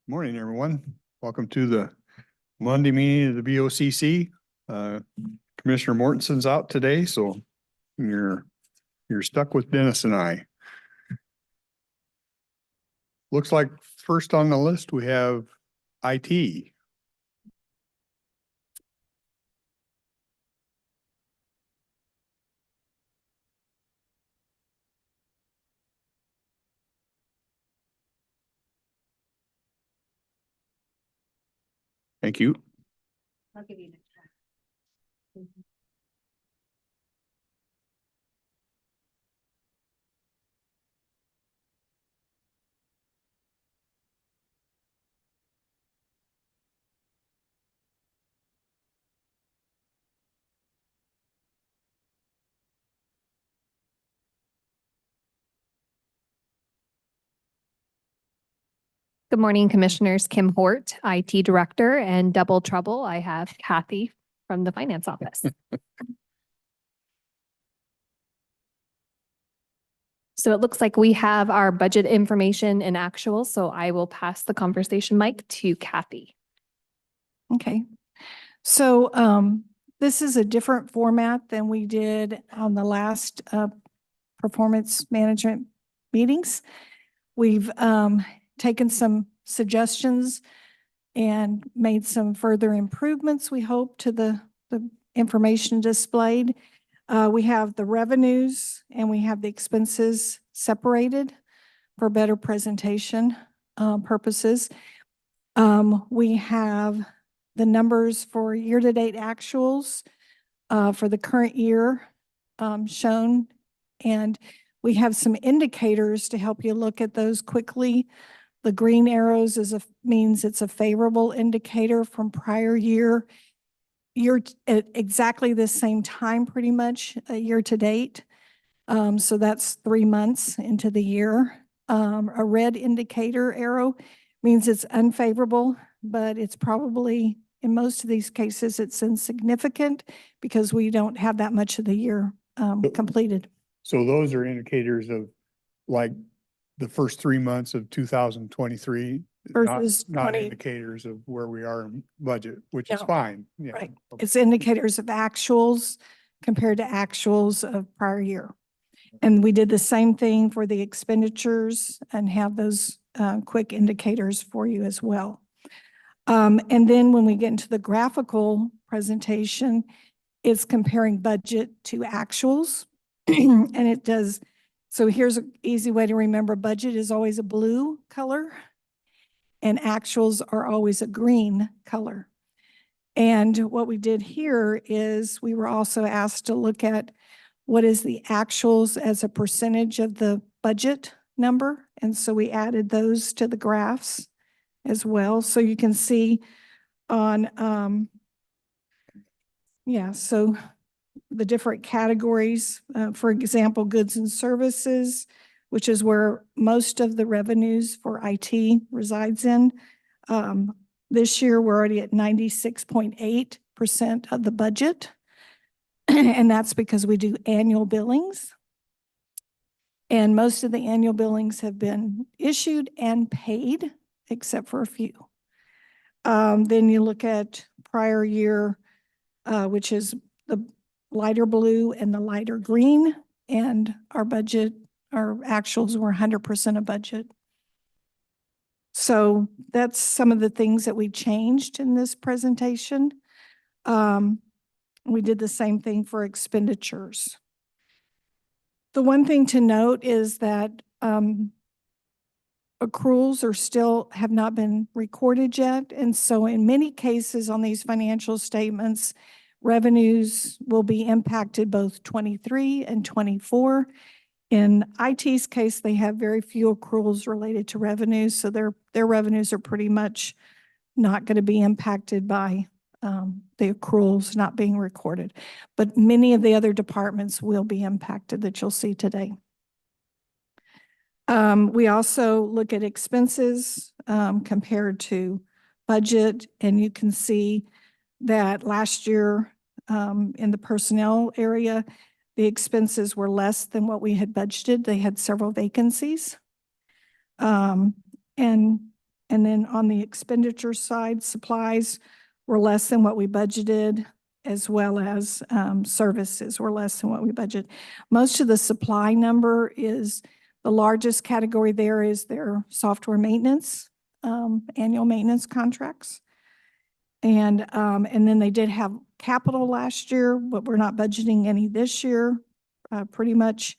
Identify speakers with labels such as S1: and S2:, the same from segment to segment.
S1: Morning, everyone. Welcome to the Monday meeting of the BOCC. Commissioner Mortensen's out today, so you're stuck with Dennis and I. Looks like first on the list, we have IT. Thank you.
S2: I'll give you the time.
S3: Good morning, Commissioners. Kim Hort, IT Director, and double trouble. I have Kathy from the Finance Office. So it looks like we have our budget information and actual, so I will pass the conversation mic to Kathy.
S4: Okay. So this is a different format than we did on the last performance management meetings. We've taken some suggestions and made some further improvements, we hope, to the information displayed. We have the revenues and we have the expenses separated for better presentation purposes. We have the numbers for year-to-date actuals for the current year shown, and we have some indicators to help you look at those quickly. The green arrows means it's a favorable indicator from prior year. You're at exactly the same time, pretty much year to date. So that's 3 months into the year. A red indicator arrow means it's unfavorable, but it's probably, in most of these cases, it's insignificant because we don't have that much of the year completed.
S1: So those are indicators of like the first 3 months of 2023.
S4: Versus
S1: not
S4: 20
S1: indicators of where we are in budget, which is
S4: No.
S1: fine. Yeah.
S4: Right. It's indicators of actuals compared to actuals of prior year. And we did the same thing for the expenditures and have those quick indicators for you as well. And then when we get into the graphical presentation, it's comparing budget to actuals. And it does. So here's an easy way to remember: budget is always a blue color and actuals are always a green color. And what we did here is we were also asked to look at what is the actuals as a percentage of the budget number. And so we added those to the graphs as well. So you can see on, so the different categories, for example, goods and services, which is where most of the revenues for IT resides in. This year, we're already at 96.8% of the budget. And that's because we do annual billings. And most of the annual billings have been issued and paid, except for a few. Then you look at prior year, which is the lighter blue and the lighter green, and our budget, our actuals were 100% of budget. So that's some of the things that we changed in this presentation. We did the same thing for expenditures. The one thing to note is that accruals have not been recorded yet. And so in many cases on these financial statements, revenues will be impacted both 23 and 24. In IT's case, they have very few accruals related to revenues, so their revenues are pretty much not going to be impacted by the accruals not being recorded. But many of the other departments will be impacted that you'll see today. We also look at expenses compared to budget, and you can see that last year in the personnel area, the expenses were less than what we had budgeted. They had several vacancies. And And then on the expenditure side, supplies were less than what we budgeted, as well as services were less than what we budgeted. Most of the supply number is, the largest category there is their software maintenance, annual maintenance contracts. And then they did have capital last year, but we're not budgeting any this year, pretty much,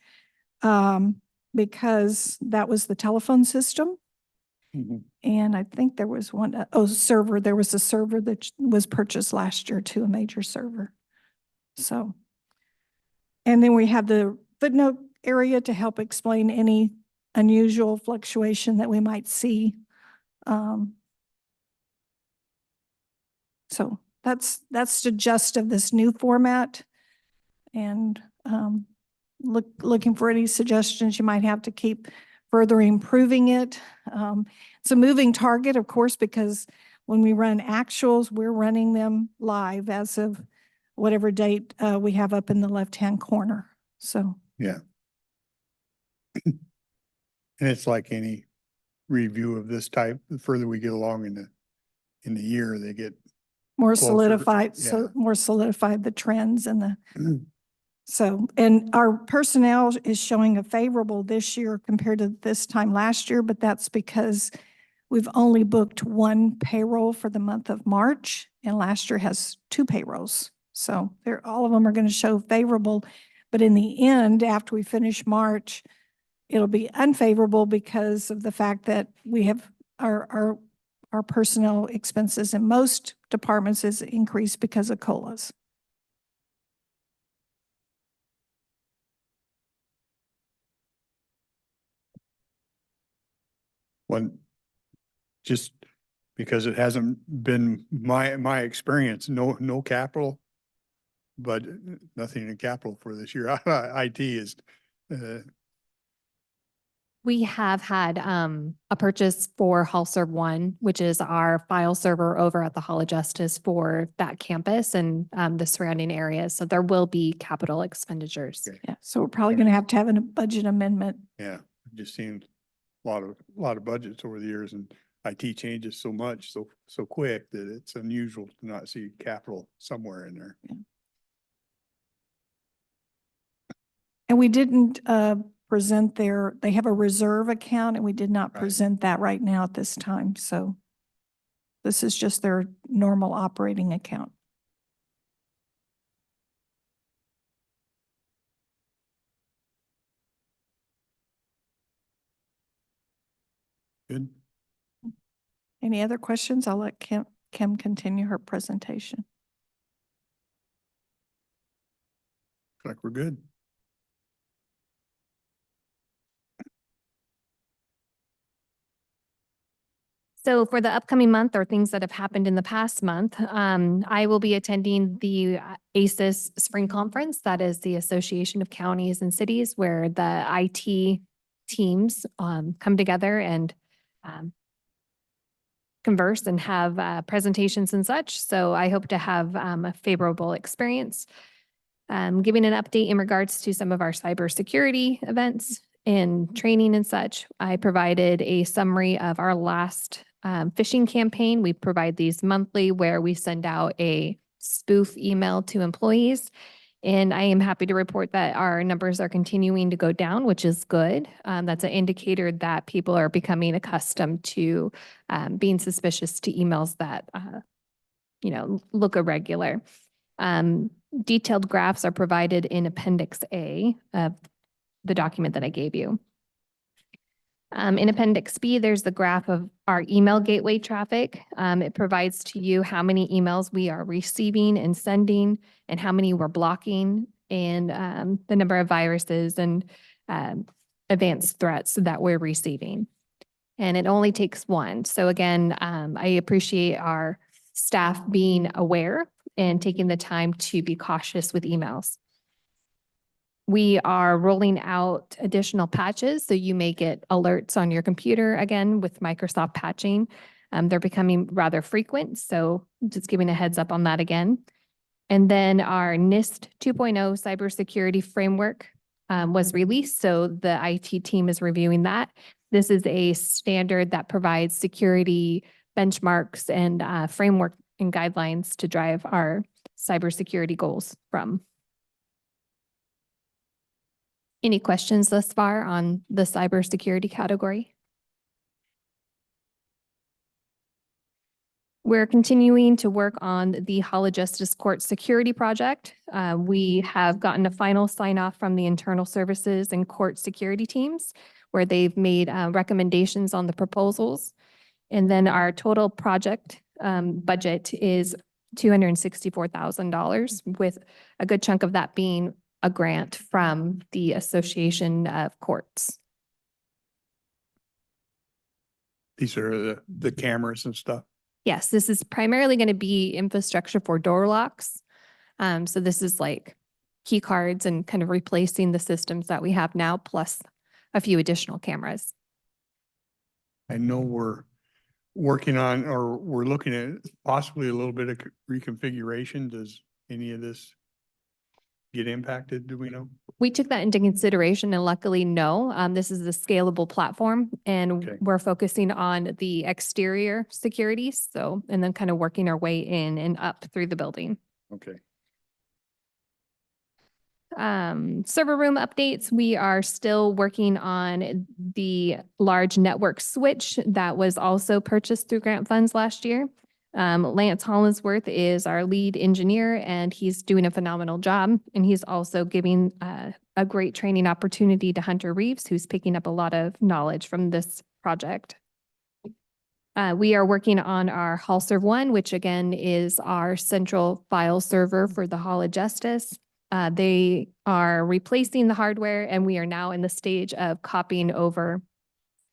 S4: because that was the telephone system.
S1: Mhm.
S4: And I think there was one, server. There was a server that was purchased last year too, a major server. So, and then we have the footnote area to help explain any unusual fluctuation that we might see. So that's the gist of this new format. And looking for any suggestions you might have to keep further improving it. It's a moving target, of course, because when we run actuals, we're running them live as of whatever date we have up in the left-hand corner. So
S1: Yeah. And it's like any review of this type, the further we get along in the year, they get
S4: more
S1: closer,
S4: solidified,
S1: yeah.
S4: so more solidified the trends and the so, and our personnel is showing a favorable this year compared to this time last year, but that's because we've only booked one payroll for the month of March, and last year has 2 payrolls. So they're, all of them are going to show favorable, but in the end, after we finish March, it'll be unfavorable because of the fact that we have our personnel expenses in most departments is increased because of COLAs.
S1: one, just because it hasn't been my experience, no capital, but nothing in capital for this year. IT is,
S3: We have had a purchase for Hall Serve One, which is our file server over at the Hall of Justice for that campus and the surrounding areas. So there will be capital expenditures.
S1: Okay.
S4: Yeah, so we're probably going to have a budget amendment.
S1: yeah, I've just seen a lot of budgets over the years, and IT changes so much, so quick that it's unusual to not see capital somewhere in there.
S4: And we didn't present they have a reserve account, and we did not
S1: Right.
S4: present that right now at this time. So this is just their normal operating account.
S1: Good.
S4: Any other questions? I'll let Kim continue her presentation.
S1: Looks like we're good.
S3: So for the upcoming month or things that have happened in the past month, I will be attending the ACES Spring Conference. That is the Association of Counties and Cities, where the IT teams come together and converse and have presentations and such. So I hope to have a favorable experience. Giving an update in regards to some of our cybersecurity events and training and such. I provided a summary of our last phishing campaign. We provide these monthly where we send out a spoof email to employees. And I am happy to report that our numbers are continuing to go down, which is good. That's an indicator that people are becoming accustomed to being suspicious to emails that, look irregular. Detailed graphs are provided in Appendix A of the document that I gave you. In Appendix B, there's the graph of our email gateway traffic. It provides to you how many emails we are receiving and sending and how many we're blocking and the number of viruses and advanced threats that we're receiving. And it only takes one. So again, I appreciate our staff being aware and taking the time to be cautious with emails. We are rolling out additional patches, so you may get alerts on your computer again with Microsoft patching. They're becoming rather frequent, so just giving a heads up on that again. And then our NIST 2.0 cybersecurity framework was released, so the IT team is reviewing that. This is a standard that provides security benchmarks and framework and guidelines to drive our cybersecurity goals from. Any questions thus far on the cybersecurity category? We're continuing to work on the Hall of Justice Court Security Project. We have gotten a final sign off from the internal services and court security teams where they've made recommendations on the proposals. And then our total project budget is $264,000, with a good chunk of that being a grant from the Association of Courts.
S1: These are the cameras and stuff.
S3: Yes, this is primarily going to be infrastructure for door locks. So this is like key cards and kind of replacing the systems that we have now, plus a few additional cameras.
S1: I know we're working on, or we're looking at possibly a little bit of reconfiguration. Does any of this get impacted? Do we know?
S3: We took that into consideration and luckily, no. This is a scalable platform and
S1: Okay.
S3: we're focusing on the exterior security. So, and then kind of working our way in and up through the building.
S1: Okay.
S3: Server room updates. We are still working on the large network switch that was also purchased through grant funds last year. Lance Hollinsworth is our lead engineer and he's doing a phenomenal job. And he's also giving a great training opportunity to Hunter Reeves, who's picking up a lot of knowledge from this project. We are working on our Hall Serve 1, which again is our central file server for the Hall of Justice. They are replacing the hardware and we are now in the stage of copying over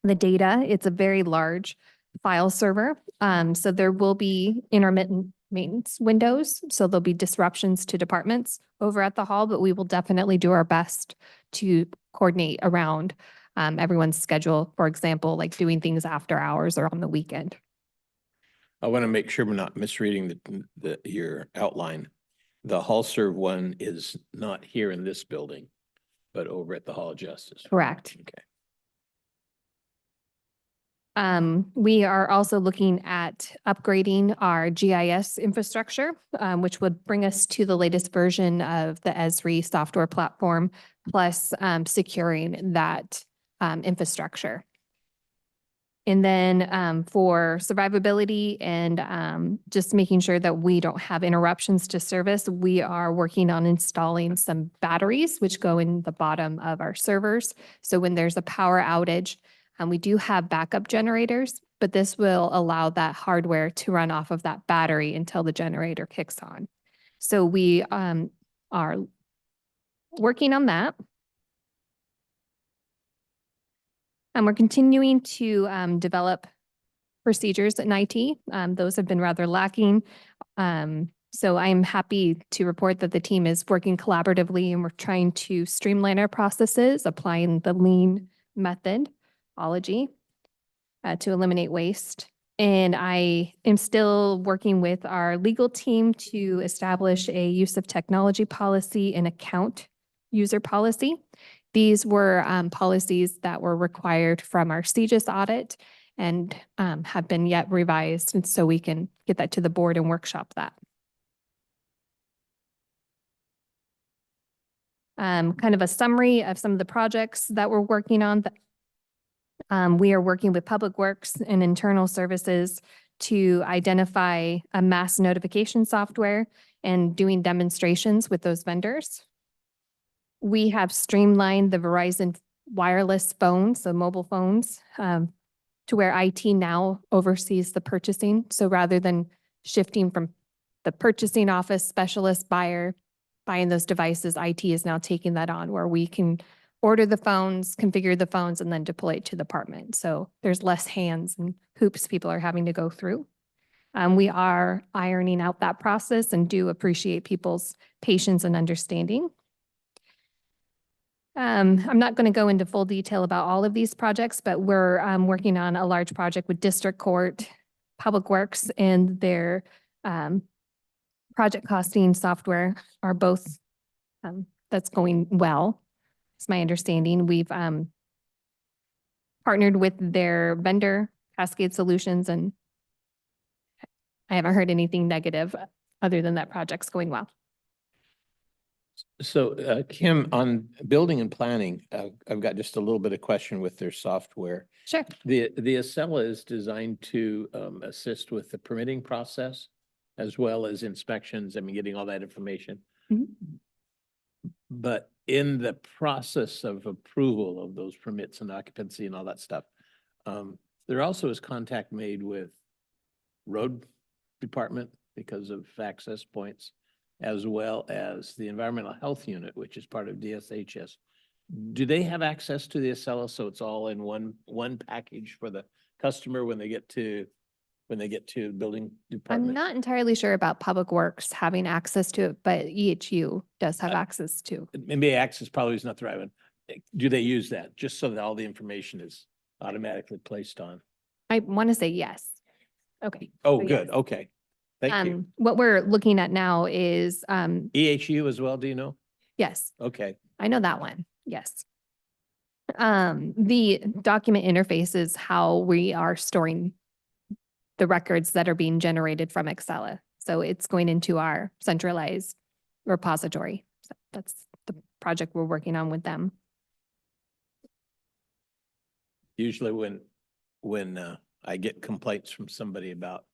S3: the data. It's a very large file server. So there will be intermittent maintenance windows. So there'll be disruptions to departments over at the hall, but we will definitely do our best to coordinate around everyone's schedule. For example, like doing things after hours or on the weekend.
S5: I want to make sure we're not misreading your outline. The Hall Serve 1 is not here in this building, but over at the Hall of Justice.
S3: Correct.
S5: Okay.
S3: We are also looking at upgrading our GIS infrastructure, which would bring us to the latest version of the Esri software platform, plus securing that infrastructure. And then for survivability and just making sure that we don't have interruptions to service, we are working on installing some batteries, which go in the bottom of our servers. So when there's a power outage, we do have backup generators, but this will allow that hardware to run off of that battery until the generator kicks on. So we are working on that. And we're continuing to develop procedures in IT. Those have been rather lacking. So I'm happy to report that the team is working collaboratively and we're trying to streamline our processes, applying the lean methodology to eliminate waste. And I am still working with our legal team to establish a use of technology policy and account user policy. These were policies that were required from our CGIS audit and have been yet revised. And so we can get that to the board and workshop that. Kind of a summary of some of the projects that we're working on. We are working with Public Works and internal services to identify a mass notification software and doing demonstrations with those vendors. We have streamlined the Verizon wireless phones, the mobile phones, to where IT now oversees the purchasing. So rather than shifting from the purchasing office specialist buyer buying those devices, IT is now taking that on where we can order the phones, configure the phones, and then deploy it to the department. So there's less hands and hoops people are having to go through. We are ironing out that process and do appreciate people's patience and understanding. I'm not going to go into full detail about all of these projects, but we're working on a large project with District Court, Public Works, and their project costing software are both, that's going well. It's my understanding. We've partnered with their vendor, Cascade Solutions, and I haven't heard anything negative other than that project's going well.
S5: So Kim, on building and planning, I've got just a little bit of question with their software.
S3: Sure.
S5: The Acela is designed to assist with the permitting process as well as inspections, I mean, getting all that information.
S3: Mhm.
S5: But in the process of approval of those permits and occupancy and all that stuff, there also is contact made with road department because of access points, as well as the environmental health unit, which is part of DSHS. Do they have access to the Acela, so it's all in one package for the customer when they get to building
S3: I'm
S5: department?
S3: not entirely sure about Public Works having access to it, but EHU does have access to.
S5: Maybe access probably is not the right one. Do they use that just so that all the information is automatically placed on?
S3: I want to say yes. Okay.
S5: Oh,
S3: so
S5: good.
S3: yes.
S5: Okay. Thank you.
S3: What we're looking at now is,
S5: EHU as well, do you know?
S3: yes,
S5: Okay.
S3: I know that one. Yes. The document interface is how we are storing the records that are being generated from Excella. So it's going into our centralized repository. So that's the project we're working on with them.
S5: Usually when I get complaints from somebody about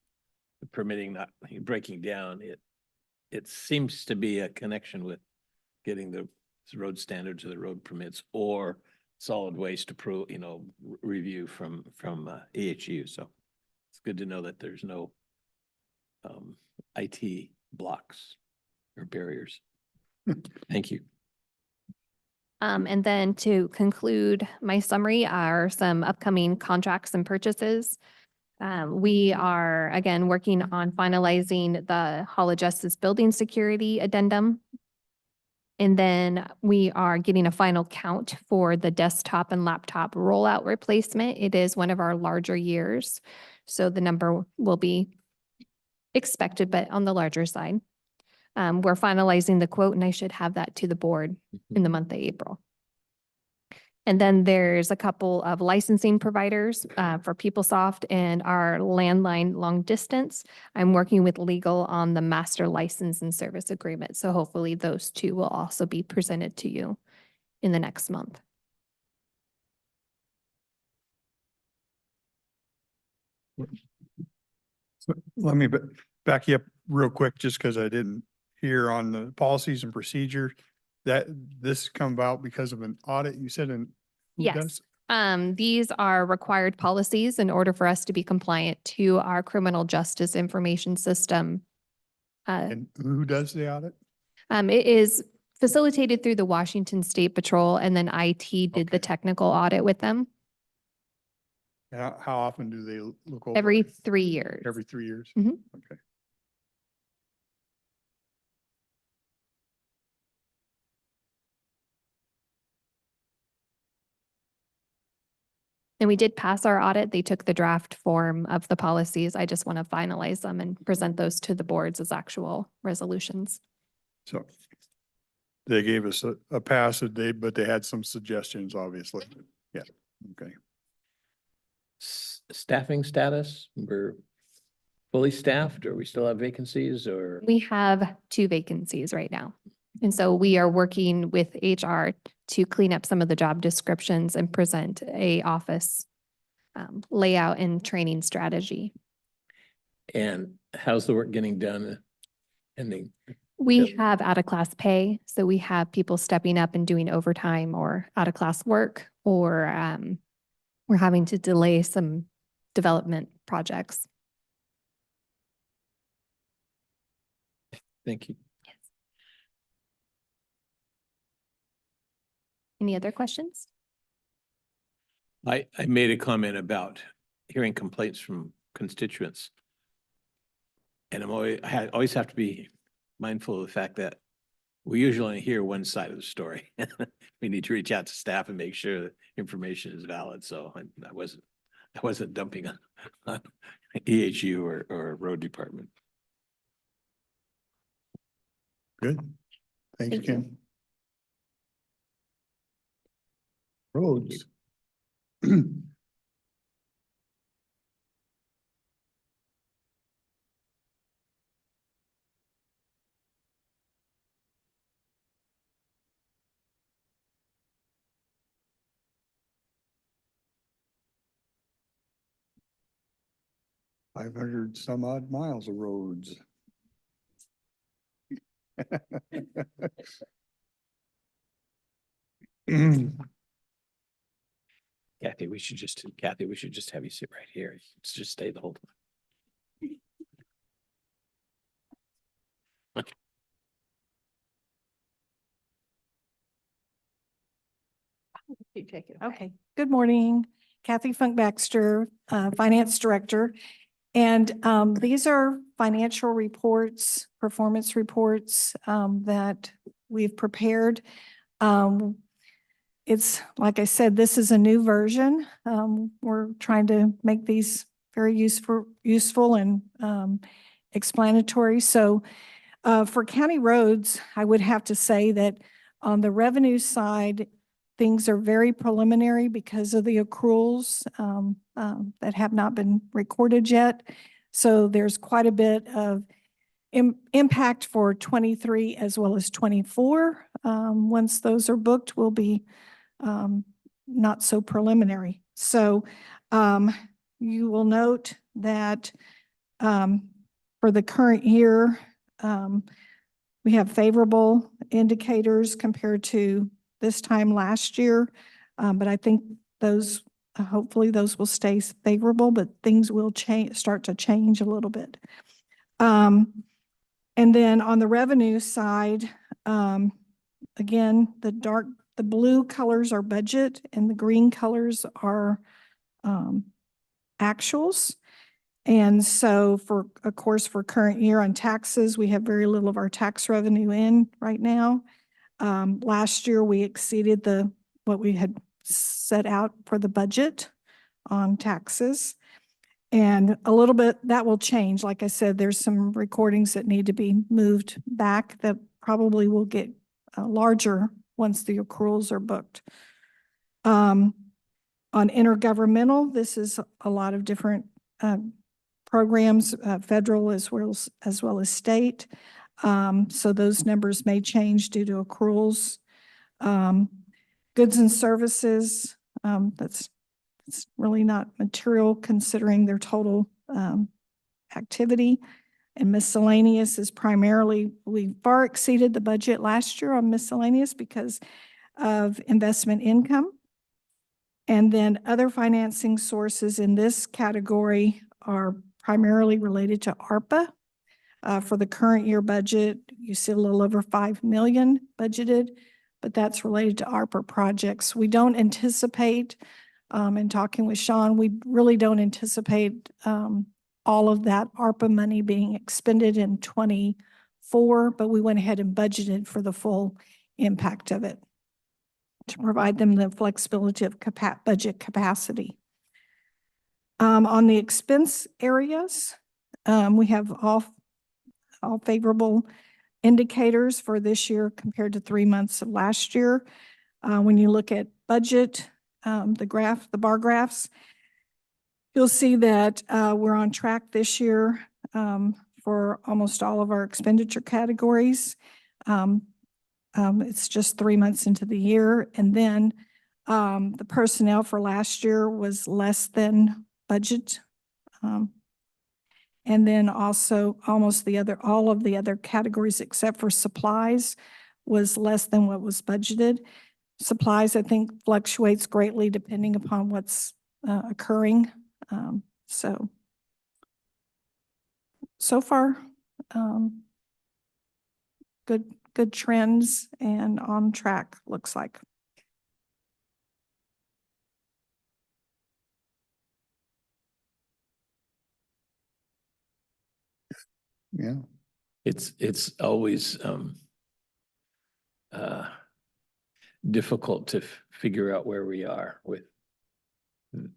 S5: the permitting not breaking down, it seems to be a connection with getting the road standards or the road permits or solid waste approval, review from EHU. So it's good to know that there's no IT blocks or barriers. Thank you.
S3: And then to conclude my summary are some upcoming contracts and purchases. We are, again, working on finalizing the Hall of Justice building security addendum. And then we are getting a final count for the desktop and laptop rollout replacement. It is one of our larger years. So the number will be expected, but on the larger side. We're finalizing the quote and I should have that to the board in the month of April. And then there's a couple of licensing providers for PeopleSoft and our landline long distance. I'm working with legal on the master license and service agreement. So hopefully those two will also be presented to you in the next month.
S1: So let me back you up real quick, just because I didn't hear on the policies and procedure that this come about because of an audit, you said, and who
S3: Yes.
S1: does?
S3: These are required policies in order for us to be compliant to our criminal justice information system.
S1: And who does the audit?
S3: It is facilitated through the Washington State Patrol, and then IT did the
S1: Okay.
S3: technical audit with them
S1: And how often do they look over?
S3: every
S1: it?
S3: 3 years.
S1: Every 3 years?
S3: Mhm.
S1: Okay.
S3: And we did pass our audit. They took the draft form of the policies. I just want to finalize them and present those to the boards as actual resolutions.
S1: So they gave us a pass but they had some suggestions, obviously. Yeah, okay.
S5: Staffing status, we're fully staffed, or we still have vacancies, or?
S3: We have 2 vacancies right now. And so we are working with HR to clean up some of the job descriptions and present a office layout and training strategy.
S5: And how's the work getting done? Ending.
S3: We
S5: Yep.
S3: have out of class pay. So we have people stepping up and doing overtime or out of class work, or we're having to delay some development projects.
S5: Thank you.
S3: Any other questions?
S5: I made a comment about hearing complaints from constituents. And I always have to be mindful of the fact that we usually only hear one side of the story. We need to reach out to staff and make sure that information is valid. So I wasn't dumping on EHU or road department.
S1: Good. Thanks,
S3: Thank you.
S1: Kim. Roads. 500 some odd miles of roads.
S5: Kathy, we should just have you sit right here. Let's just stay the whole time.
S3: You take it away.
S4: Okay, good morning. Kathy Funk Baxter, Finance Director. And these are financial reports, performance reports that we've prepared. It's, like I said, this is a new version. We're trying to make these very useful and explanatory. So for county roads, I would have to say that on the revenue side, things are very preliminary because of the accruals that have not been recorded yet. So there's quite a bit of impact for 23 as well as 24. Once those are booked, will be not so preliminary. So you will note that for the current year, we have favorable indicators compared to this time last year. But I think those, hopefully those will stay favorable, but things will start to change a little bit. And then on the revenue side, again, the blue colors are budget and the green colors are actuals. And so of course, for current year on taxes, we have very little of our tax revenue in right now. Last year, we exceeded what we had set out for the budget on taxes. And a little bit, that will change. Like I said, there's some recordings that need to be moved back that probably will get larger once the accruals are booked. On intergovernmental, this is a lot of different programs, federal as well as state. So those numbers may change due to accruals. Goods and services, it's really not material considering their total activity. And miscellaneous is primarily, we far exceeded the budget last year on miscellaneous because of investment income. And then other financing sources in this category are primarily related to ARPA. For the current year budget, you see a little over 5 million budgeted, but that's related to ARPA projects. We don't anticipate, in talking with Sean, we really don't anticipate all of that ARPA money being expended in 24, but we went ahead and budgeted for the full impact of it to provide them the flexibility of budget capacity. On the expense areas, we have all favorable indicators for this year compared to 3 months of last year. When you look at budget, the bar graphs, you'll see that we're on track this year for almost all of our expenditure categories. It's just 3 months into the year. And then the personnel for last year was less than budget. And then also all of the other categories except for supplies was less than what was budgeted. Supplies, I think, fluctuates greatly depending upon what's occurring. So far, good trends and on track, looks like.
S1: Yeah.
S5: It's always difficult to figure out where we are with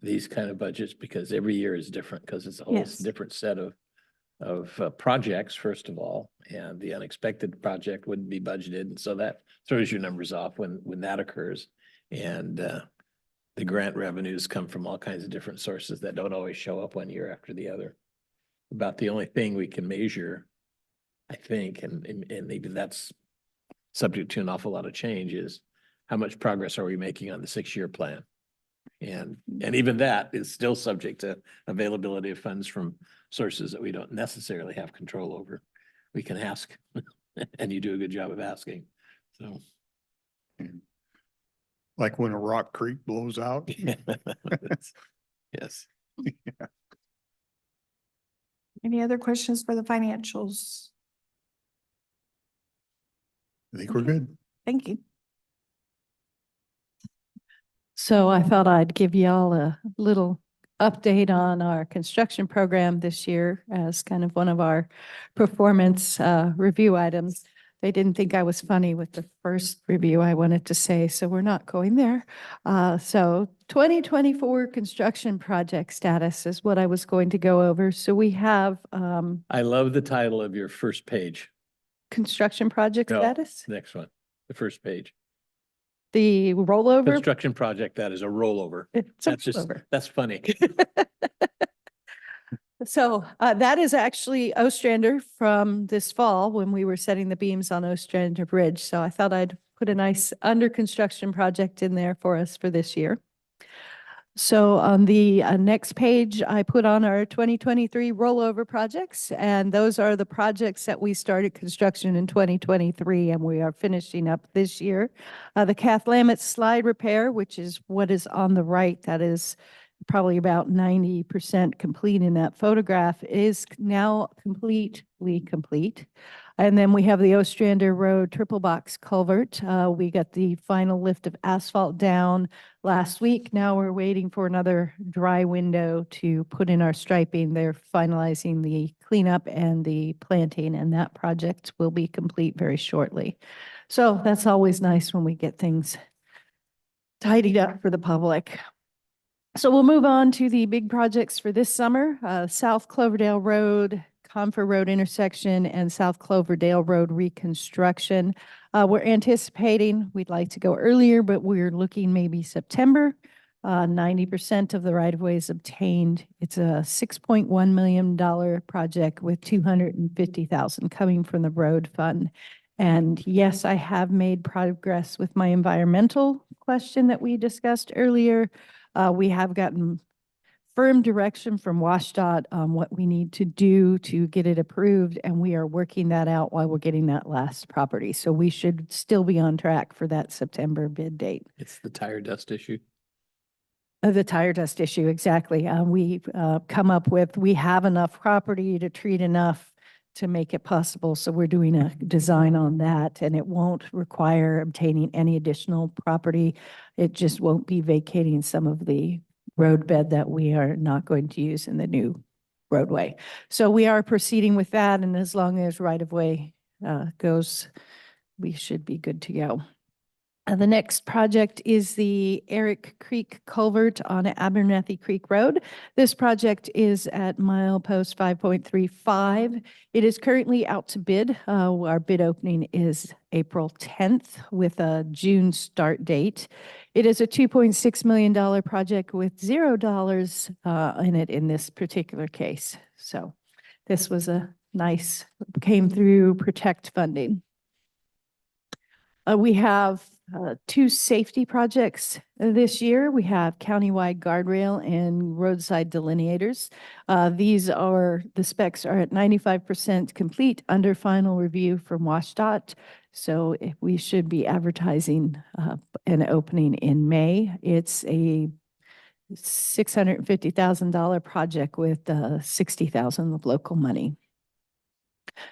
S5: these kind of budgets because every year is different because it's a whole
S4: Yes.
S5: different set of projects, first of all, and the unexpected project wouldn't be budgeted. And so that throws your numbers off when that occurs. And the grant revenues come from all kinds of different sources that don't always show up one year after the other. About the only thing we can measure, I think, and maybe that's subject to an awful lot of change, is how much progress are we making on the 6-year plan? And even that is still subject to availability of funds from sources that we don't necessarily have control over. We can ask, and you do a good job of asking, so.
S1: Like when a Rock Creek blows out.
S5: Yes.
S4: Any other questions for the financials?
S1: I think we're good.
S4: Thank you.
S6: So I thought I'd give y'all a little update on our construction program this year as kind of one of our performance review items. They didn't think I was funny with the first review I wanted to say, so we're not going there. So 2024 construction project status is what I was going to go over. So we have
S5: I love the title of your first page.
S6: construction project
S5: No.
S6: status,
S5: Next one, the first page.
S6: the rollover.
S5: Construction project, that is a rollover.
S6: It's a
S5: That's just,
S6: rollover.
S5: that's funny.
S6: So that is actually Ostrander from this fall when we were setting the beams on Ostrander Bridge. So I thought I'd put a nice under construction project in there for us for this year. So on the next page, I put on our 2023 rollover projects, and those are the projects that we started construction in 2023 and we are finishing up this year. The Kath-Lammet slide repair, which is what is on the right, that is probably about 90% complete in that photograph, is now completely complete. And then we have the Ostrander Road triple box culvert. We got the final lift of asphalt down last week. Now we're waiting for another dry window to put in our striping. They're finalizing the cleanup and the planting, and that project will be complete very shortly. So that's always nice when we get things tidied up for the public. So we'll move on to the big projects for this summer, South Cloverdale Road, Confer Road intersection, and South Cloverdale Road reconstruction. We're anticipating, we'd like to go earlier, but we're looking maybe September. 90% of the right-of-way is obtained. It's a $6.1 million project with $250,000 coming from the road fund. And yes, I have made progress with my environmental question that we discussed earlier. We have gotten firm direction from WashDOT on what we need to do to get it approved, and we are working that out while we're getting that last property. So we should still be on track for that September bid date.
S5: It's the tire dust issue.
S6: The tire dust issue, exactly. We come up with, we have enough property to treat enough to make it possible. So we're doing a design on that, and it won't require obtaining any additional property. It just won't be vacating some of the road bed that we are not going to use in the new roadway. So we are proceeding with that, and as long as right-of-way goes, we should be good to go. The next project is the Eric Creek Culvert on Abernathy Creek Road. This project is at milepost 5.35. It is currently out to bid. Our bid opening is April 10th with a June start date. It is a $2.6 million project with $0 in it in this particular case. So this was a nice, came through protect funding. We have two safety projects this year. We have countywide guardrail and roadside delineators. These are, the specs are at 95% complete under final review from WashDOT. So we should be advertising an opening in May. It's a $650,000 project with $60,000 of local money.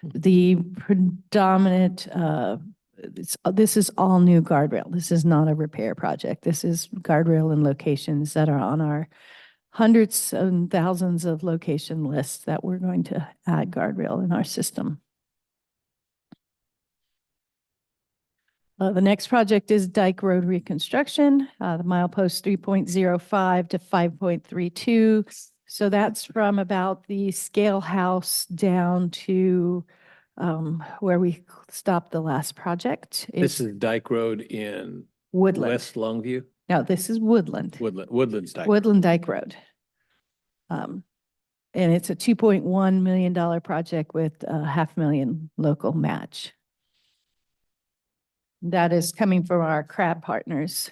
S6: The predominant this is all new guardrail. This is not a repair project. This is guardrail and locations that are on our hundreds and thousands of location lists that we're going to add guardrail in our system. The next project is Dyke Road reconstruction, the milepost 3.05 to 5.32. So that's from about the scale house down to where we stopped the last project.
S5: This
S6: It's
S5: is Dyke Road in
S6: Woodland.
S5: West Longview,
S6: No, this is Woodland.
S5: Woodland's Dyke.
S6: Woodland Dyke Road. And it's a $2.1 million project with $500,000 local match. That is coming from our CRAB partners.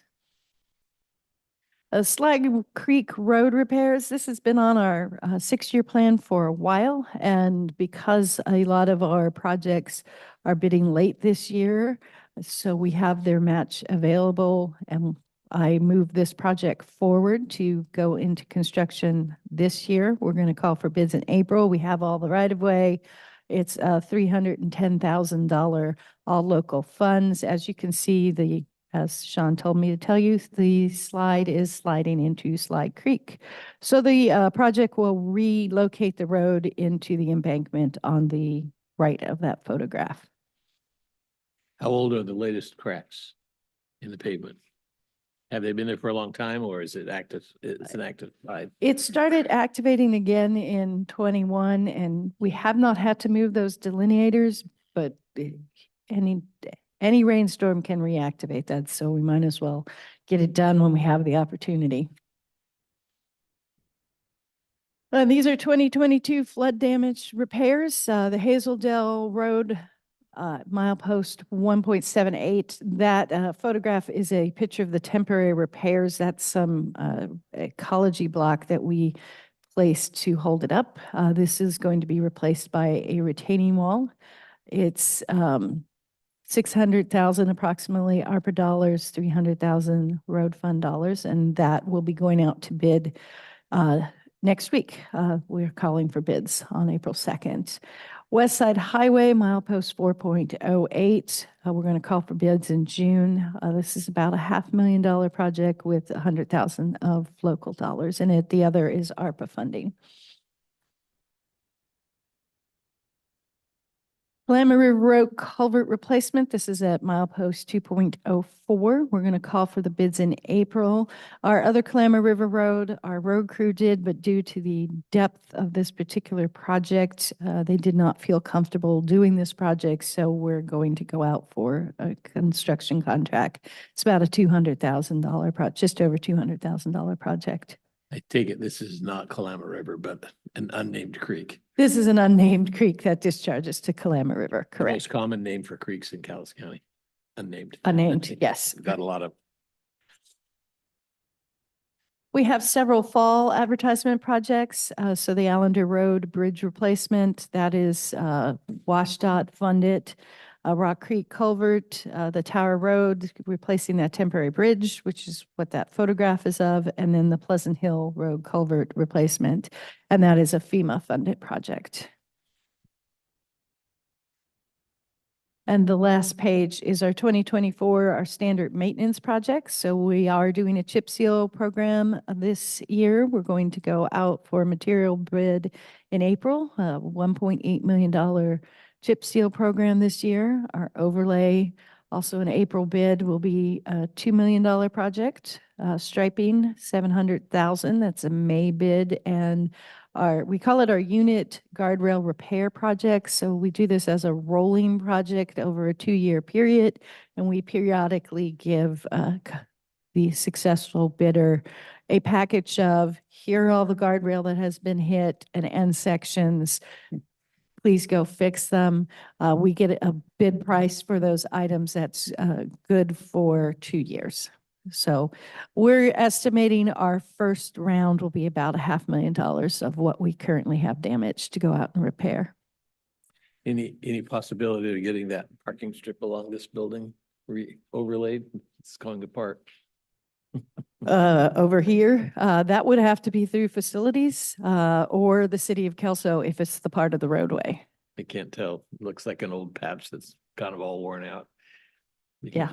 S6: Slag Creek Road repairs, this has been on our 6-year plan for a while. And because a lot of our projects are bidding late this year, so we have their match available, and I moved this project forward to go into construction this year. We're going to call for bids in April. We have all the right of way. It's $310,000 all local funds. As you can see, as Sean told me to tell you, the slide is sliding into Slide Creek. So the project will relocate the road into the embankment on the right of that photograph.
S5: How old are the latest cracks in the pavement? Have they been there for a long time, or is it active? It's an active slide.
S6: It started activating again in 21, and we have not had to move those delineators, but any rainstorm can reactivate that, so we might as well get it done when we have the opportunity. These are 2022 flood damage repairs. The Hazeldale Road milepost 1.78. That photograph is a picture of the temporary repairs. That's some ecology block that we placed to hold it up. This is going to be replaced by a retaining wall. It's 600,000 approximately ARPA dollars, 300,000 road fund dollars, and that will be going out to bid next week. We're calling for bids on April 2nd. West Side Highway, milepost 4.08. We're going to call for bids in June. This is about a $500,000 project with 100,000 of local dollars in it. The other is ARPA funding. Kalama River Road culvert replacement. This is at milepost 2.04. We're going to call for the bids in April. Our other Kalama River Road, our road crew did, but due to the depth of this particular project, they did not feel comfortable doing this project. So we're going to go out for a construction contract. It's about a $200,000 project, just over $200,000 project.
S5: I take it this is not Kalama River, but an unnamed creek.
S6: This is an unnamed creek that discharges to Kalama River,
S5: The
S6: correct?
S5: most common name for creeks in Cowlitz County, unnamed.
S6: Unnamed, yes.
S5: Got a lot of.
S6: We have several fall advertisement projects. So the Allender Road Bridge replacement, that is WashDOT funded. Rock Creek Culvert, the Tower Road, replacing that temporary bridge, which is what that photograph is of, and then the Pleasant Hill Road Culvert replacement. And that is a FEMA funded project. And the last page is our 2024, our standard maintenance projects. So we are doing a chip seal program this year. We're going to go out for material bid in April, $1.8 million chip seal program this year. Our overlay, also an April bid, will be a $2 million project. Striping, $700,000. That's a May bid. And we call it our unit guardrail repair project. So we do this as a rolling project over a 2-year period. And we periodically give the successful bidder a package of, here are all the guardrail that has been hit and end sections. Please go fix them. We get a bid price for those items that's good for 2 years. So we're estimating our first round will be about $500,000 of what we currently have damaged to go out and repair.
S5: Any possibility of getting that parking strip along this building overlaid? It's going apart.
S6: Over here, that would have to be through facilities or the city of Kelso if it's the part of the roadway.
S5: I can't tell. Looks like an old patch that's kind of all worn out.
S6: Yeah.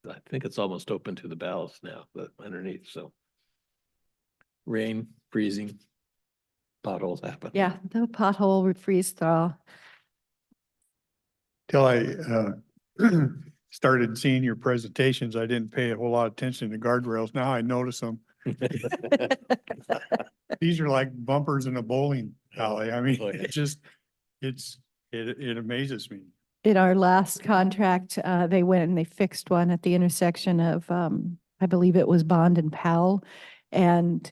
S5: I think it's almost open to the ballast now, but underneath, so. Rain, freezing, potholes happen.
S6: Yeah, the pothole would freeze thaw.
S1: Till I started seeing your presentations, I didn't pay a whole lot of attention to guardrails. Now I notice them. These are like bumpers in a bowling alley. I mean,
S5: Oh, yeah.
S1: it amazes me.
S6: In our last contract, they went and they fixed one at the intersection of, I believe it was Bond and Powell. And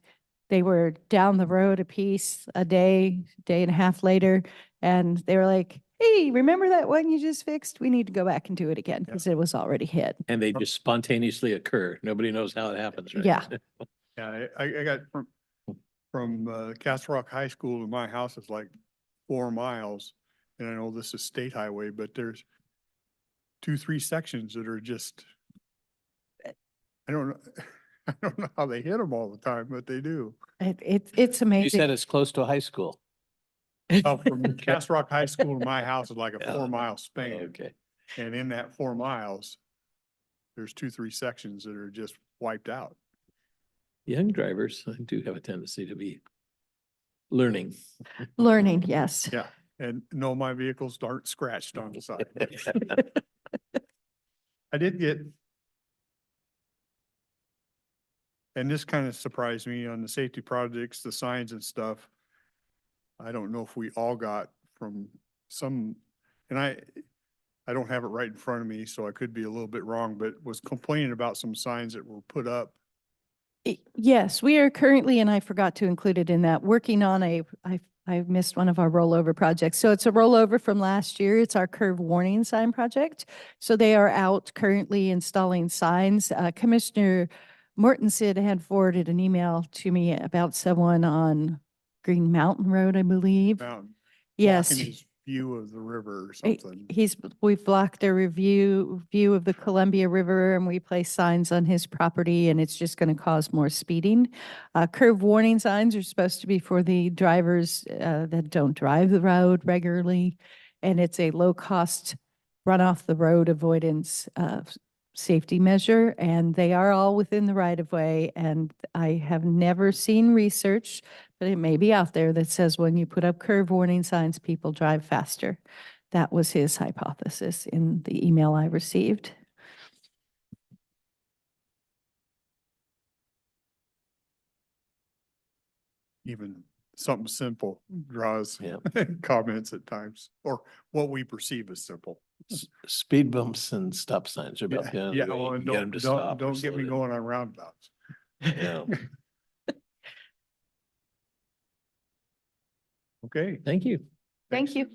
S6: they were down the road a piece, a day and a half later. And they were like, hey, remember that one you just fixed? We need to go back and do it again because it was already hit.
S5: And they just spontaneously occur. Nobody knows how it happens, right?
S6: Yeah.
S1: Yeah, I got from Castle Rock High School to my house is like 4 miles. And I know this is state highway, but there's 2, 3 sections that are just, I don't know, I don't know how they hit them all the time, but they do.
S6: It's
S5: You
S6: amazing.
S5: said it's close to a high school.
S1: From Castle Rock High School to my house is like a
S5: Yeah.
S1: 4-mile span.
S5: Okay.
S1: And in that 4 miles, there's 2, 3 sections that are just wiped out.
S5: Young drivers do have a tendency to be learning.
S6: Learning, yes.
S1: Yeah. And no, my vehicles aren't scratched on the side. I did get, and this kind of surprised me on the safety projects, the signs and stuff. I don't know if we all got from some, and I don't have it right in front of me, so I could be a little bit wrong, but was complaining about some signs that were put up.
S6: Yes, we are currently, and I forgot to include it in that, working on I missed one of our rollover projects. So it's a rollover from last year. It's our curve warning sign project. So they are out currently installing signs. Commissioner Mortensen had forwarded an email to me about someone on Green Mountain Road, I believe.
S1: Mountain,
S6: Yes.
S1: blocking his view of the river or
S6: Eh,
S1: something.
S6: We've blocked a view of the Columbia River, and we place signs on his property, and it's just going to cause more speeding. Curve warning signs are supposed to be for the drivers that don't drive the road regularly. And it's a low cost run off the road avoidance safety measure, and they are all within the right of way. And I have never seen research, but it may be out there, that says when you put up curve warning signs, people drive faster. That was his hypothesis in the email I received.
S1: Even something simple draws
S5: Yeah.
S1: comments at times, or what we perceive as simple.
S5: Speed bumps and stop signs are about the only
S1: Yeah,
S5: way
S1: well,
S5: you
S1: and
S5: can get them to stop. or
S1: don't get
S5: slow
S1: me
S5: down.
S1: going on roundabouts.
S5: Yeah.
S1: Okay.
S5: Thank you.
S6: Thank you.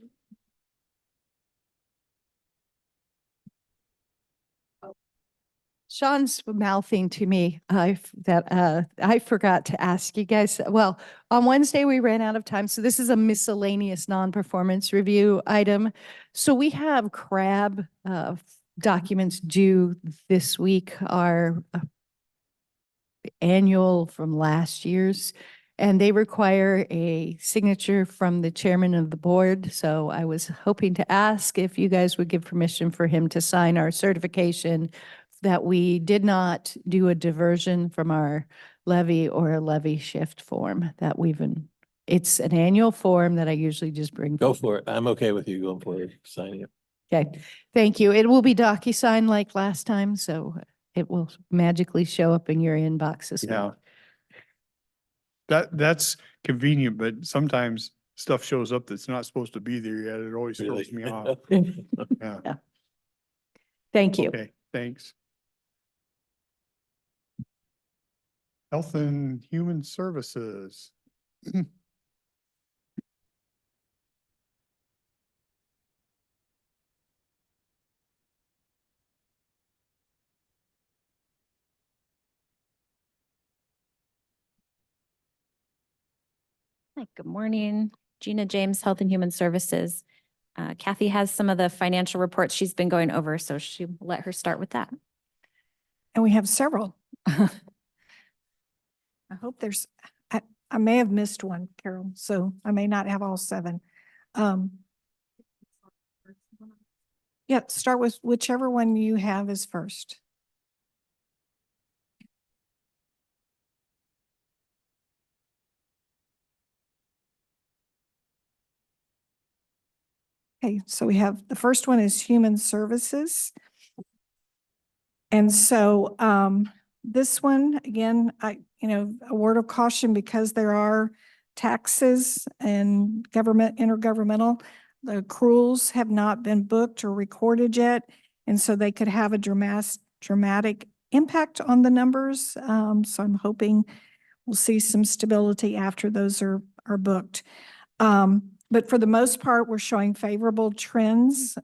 S6: Sean's mouthing to me I forgot to ask you guys. Well, on Wednesday, we ran out of time. So this is a miscellaneous non-performance review item. So we have CRAB documents due this week, our annual from last year's, and they require a signature from the chairman of the board. So I was hoping to ask if you guys would give permission for him to sign our certification that we did not do a diversion from our levy or a levy shift form that it's an annual form that I usually just bring.
S5: Go for it. I'm okay with you going for it, signing it.
S6: Okay, thank you. It will be DocuSign like last time, so it will magically show up in your inbox this
S1: Yeah.
S6: week.
S1: That's convenient, but sometimes stuff shows up that's not supposed to be there yet. It always
S5: Really.
S1: throws me off. Yeah.
S6: Thank you.
S1: Okay, thanks. Health and Human Services.
S2: Hi, good morning. Gina James, Health and Human Services. Kathy has some of the financial reports she's been going over, so she let her start with that.
S4: And we have several. I hope I may have missed one, Carol, so I may not have all 7. Yeah, start with whichever one you have is first. Okay, so we have, the first one is Human Services. And so this one, again, a word of caution, because there are taxes and intergovernmental, the accruals have not been booked or recorded yet. And so they could have a dramatic impact on the numbers. So I'm hoping we'll see some stability after those are booked. But for the most part, we're showing favorable trends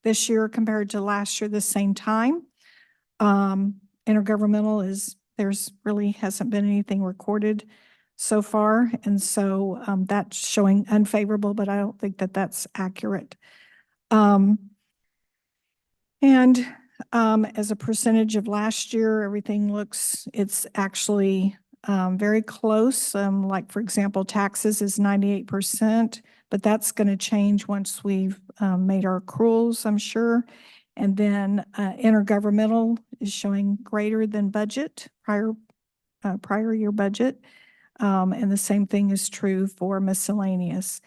S4: this year compared to last year, the same time. Intergovernmental is there's really hasn't been anything recorded so far. And so that's showing unfavorable, but I don't think that that's accurate. And as a percentage of last year, everything looks, it's actually very close. Like, for example, taxes is 98%, but that's going to change once we've made our accruals, I'm sure. And then intergovernmental is showing greater than budget, prior year budget. And the same thing is true for miscellaneous.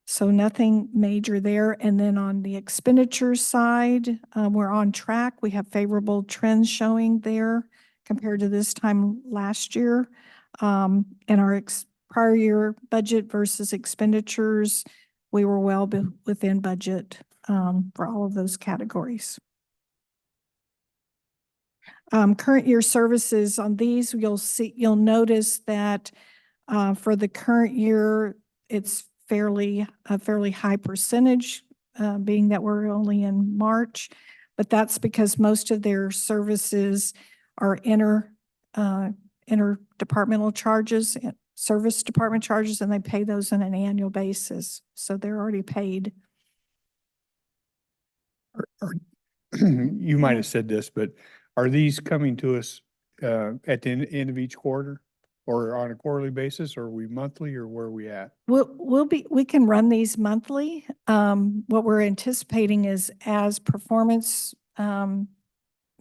S4: So nothing major there. And then on the expenditure side, we're on track. We have favorable trends showing there compared to this time last year. And our prior year budget versus expenditures, we were well within budget for all of those categories. Current year services on these, you'll notice that for the current year, it's a fairly high percentage, being that we're only in March, but that's because most of their services are interdepartmental charges, service department charges, and they pay those on an annual basis. So they're already paid.
S1: You might have said this, but are these coming to us at the end of each quarter? Or on a quarterly basis, or are we monthly, or where are we at?
S4: We can run these monthly. What we're anticipating is as performance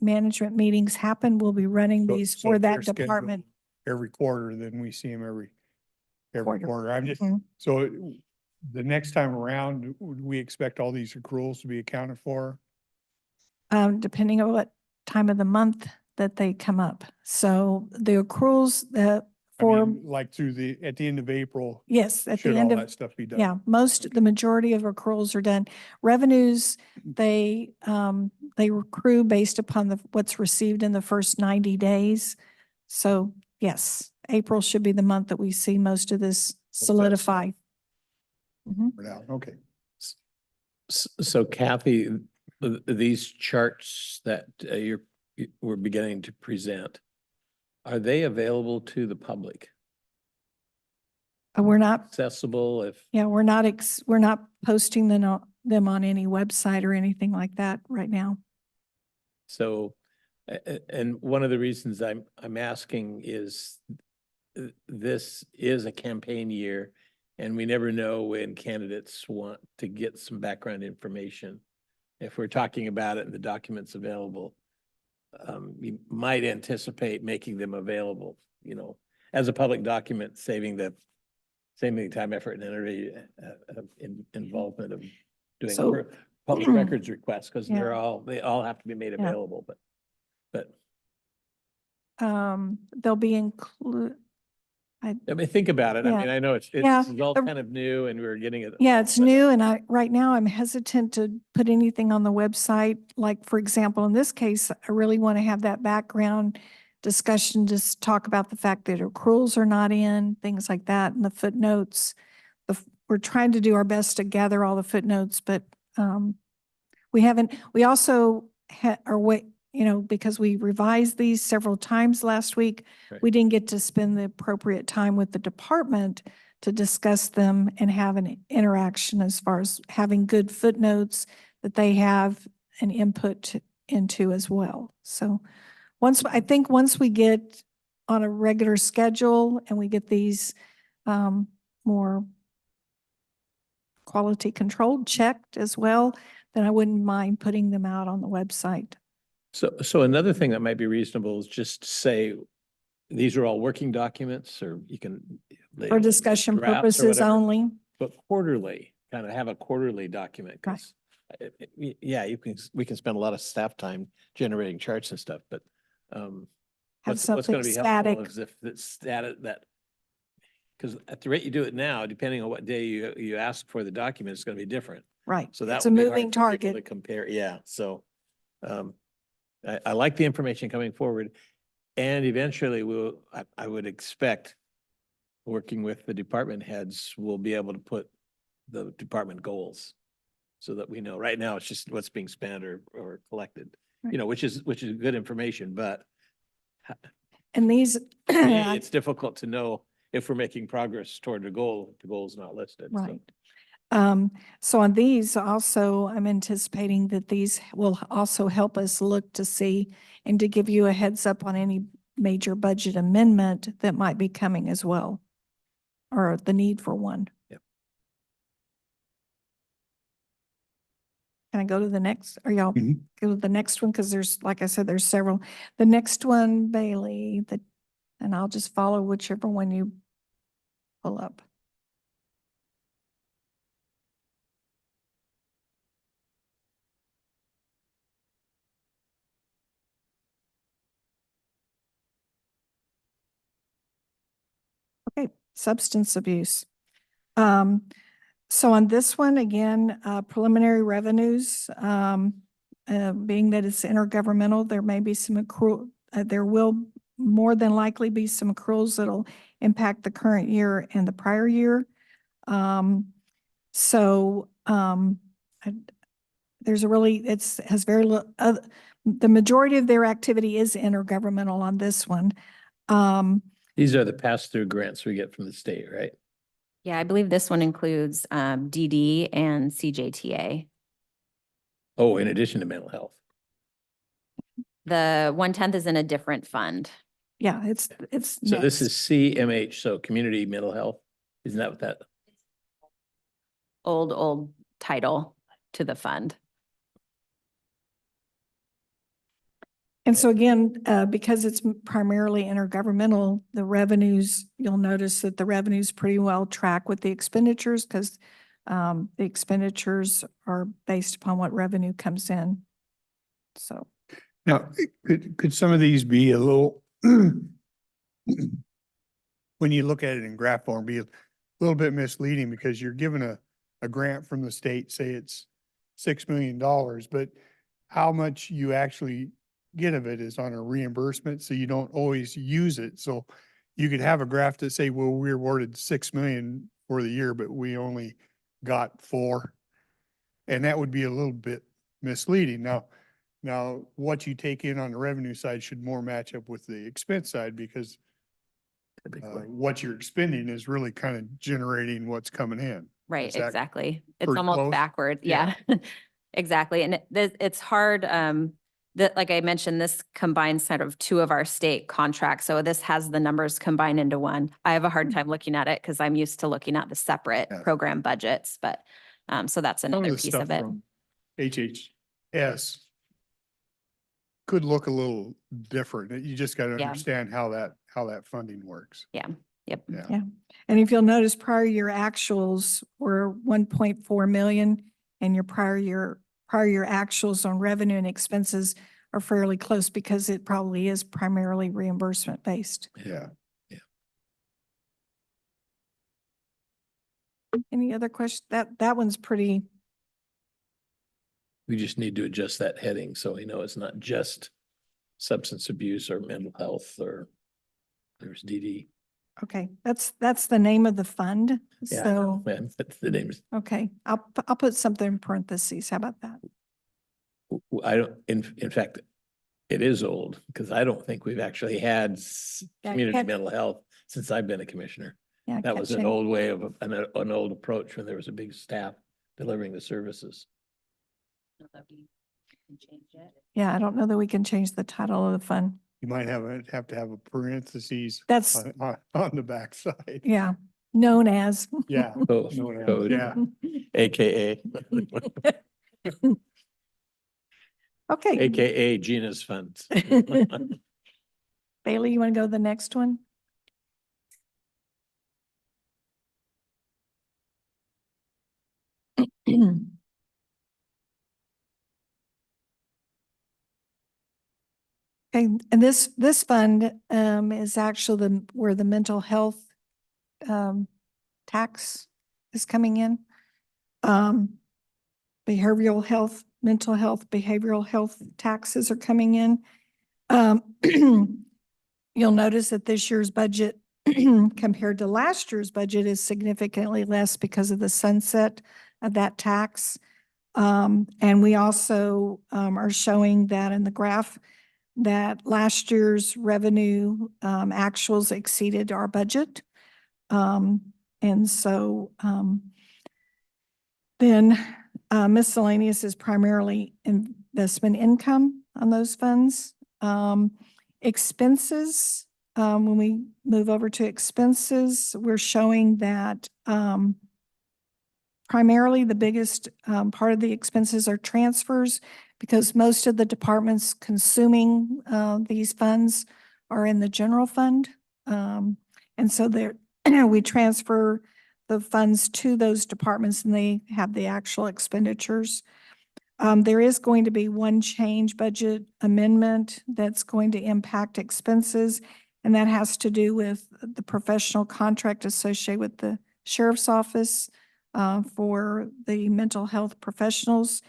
S4: management meetings happen, we'll be running
S1: So-
S4: these
S1: so
S4: for
S1: if they're
S4: that
S1: scheduled
S4: department.
S1: Every quarter, then we see them every
S4: Quarter.
S1: quarter. I'm just,
S4: Mhm.
S1: so the next time around, would we expect all these accruals to be accounted for?
S4: Depending on what time of the month that they come up. So the accruals that
S1: I
S4: for,
S1: mean, like at the end of April,
S4: yes, at
S1: should
S4: the
S1: all
S4: end of,
S1: that stuff be done?
S4: yeah, the majority of accruals are done. Revenues, they accrue based upon what's received in the first 90 days. So yes, April should be the month that we see most of this solidify. Mhm.
S1: For now, okay.
S5: So Kathy, these charts that we're beginning to present, are they available to the public?
S4: We're not,
S5: Accessible if,
S4: yeah, we're not posting them on any website or anything like that right now.
S5: so, and one of the reasons I'm asking is this is a campaign year and we never know when candidates want to get some background information. If we're talking about it and the documents available, you might anticipate making them available, as a public document, saving the time, effort, and energy involvement of doing
S4: So-
S5: a public records requests, because
S4: Yeah.
S5: they all have to be made
S4: Yeah.
S5: available, but
S4: They'll be included.
S5: I mean, think about it. I
S4: Yeah.
S5: mean, I know it's
S4: Yeah.
S5: all
S4: The-
S5: kind of new and we're getting it.
S4: Yeah, it's
S5: but-
S4: new, and right now I'm hesitant to put anything on the website. Like, for example, in this case, I really want to have that background discussion, just talk about the fact that accruals are not in, things like that, and the footnotes. We're trying to do our best to gather all the footnotes, but we also are because we revised these several times last week,
S5: Right.
S4: we didn't get to spend the appropriate time with the department to discuss them and have an interaction as far as having good footnotes that they have an input into as well. So I think once we get on a regular schedule and we get these more quality controlled, checked as well, then I wouldn't mind putting them out on the website.
S5: So another thing that might be reasonable is just to say, these are all working documents, or you can. label
S4: For
S5: them as
S4: discussion
S5: drafts or
S4: purposes
S5: whatever,
S4: only.
S5: But quarterly, kind of have a quarterly document,
S4: Right.
S5: because yeah, we can spend a lot of staff time generating charts and stuff, but
S4: Have
S5: what's going
S4: something
S5: to be
S4: static.
S5: helpful is if it's static, because at the rate you do it now, depending on what day you ask for the document, it's going to be different.
S4: Right.
S5: So that
S4: It's a
S5: would be hard
S4: moving
S5: for people to
S4: target.
S5: compare. Yeah. So I like the information coming forward, and eventually I would expect, working with the department heads, we'll be able to put the department goals so that we know. Right now, it's just what's being spent or collected. you know, which is good information, but
S4: And these,
S5: it's difficult to know if we're making progress toward the goal, if the goal is not listed. so.
S4: right. So on these also, I'm anticipating that these will also help us look to see and to give you a heads up on any major budget amendment that might be coming as well, or the need for one.
S5: Yep.
S4: Can I go to the next, or y'all
S1: Mhm.
S4: go to the next one? Because there's, like I said, there's several. The next one, Bailey, and I'll just follow whichever one you pull up. Okay, substance abuse. So on this one, again, preliminary revenues, being that it's intergovernmental, there may be some accrual, there will more than likely be some accruals that'll impact the current year and the prior year. So, there's a really, has very little, the majority of their activity is intergovernmental on this one.
S5: These are the pass-through grants we get from the state, right?
S2: Yeah, I believe this one includes DD and CJTA.
S5: Oh, in addition to mental health.
S2: The 1/10 is in a different fund.
S4: Yeah, it's
S5: So this
S4: next.
S5: is CMH, so community mental health. Isn't that what that?
S2: Old title to the fund.
S4: And so again, because it's primarily intergovernmental, the revenues, you'll notice that the revenues pretty well track with the expenditures because the expenditures are based upon what revenue comes in. So,
S1: Now, could some of these be a little, when you look at it in graph form, be a little bit misleading because you're given a grant from the state, say it's $6 million, but how much you actually get of it is on a reimbursement, so you don't always use it. So you could have a graph that say, well, we awarded 6 million for the year, but we only got 4. And that would be a little bit misleading. Now what you take in on the revenue side should more match up with the expense side because what you're expending is really kind of generating what's coming in.
S2: Right,
S1: Is that
S2: exactly. It's
S1: pretty
S2: almost
S1: close?
S2: backward.
S1: Yeah.
S2: Yeah, exactly. And it's hard, that, like I mentioned, this combines sort of 2 of our state contracts. So this has the numbers combined into one. I have a hard time looking at it because I'm used to looking at the separate
S1: Yeah.
S2: program budgets, but, so that's
S1: Some of
S2: another
S1: the
S2: piece
S1: stuff
S2: of it.
S1: from HHS could look a little different. You just got to
S2: Yeah.
S1: understand how that funding works.
S2: Yep.
S1: Yeah.
S4: and if you'll notice prior year actuals were 1.4 million and your prior year actuals on revenue and expenses are fairly close because it probably is primarily reimbursement based.
S1: Yeah.
S4: Any other questions? That one's pretty,
S5: We just need to adjust that heading so we know it's not just substance abuse or mental health or there's DD.
S4: okay. That's the name of the fund.
S5: Yeah, I know,
S4: So,
S5: man, that's the names.
S4: okay, I'll put something in parentheses. How about that?
S5: I don't, in fact, it is old because I don't think we've actually had
S4: Yeah,
S5: community
S4: catch-
S5: mental health since I've been a commissioner.
S4: Yeah.
S5: That was an
S4: catching-
S5: old way of, an old approach when there was a big staff delivering the services.
S4: Yeah, I don't know that we can change the title of the fund.
S1: You might have to have a parentheses
S4: That's,
S1: on the backside.
S4: yeah, known as.
S1: Yeah.
S5: Oh,
S1: No one else.
S5: code,
S1: Yeah.
S5: AKA,
S4: Okay.
S5: AKA Gina's funds.
S4: Bailey, you want to go to the next one? Okay, and this fund is actually where the mental health tax is coming in. Behavioral health, mental health, behavioral health taxes are coming in. You'll notice that this year's budget compared to last year's budget is significantly less because of the sunset of that tax. And we also are showing that in the graph that last year's revenue actuals exceeded our budget. And so then miscellaneous is primarily investment income on those funds. Expenses, when we move over to expenses, we're showing that primarily the biggest part of the expenses are transfers because most of the departments consuming these funds are in the general fund. And so there, we transfer the funds to those departments and they have the actual expenditures. There is going to be one change budget amendment that's going to impact expenses, and that has to do with the professional contract associated with the sheriff's office for the mental health professionals.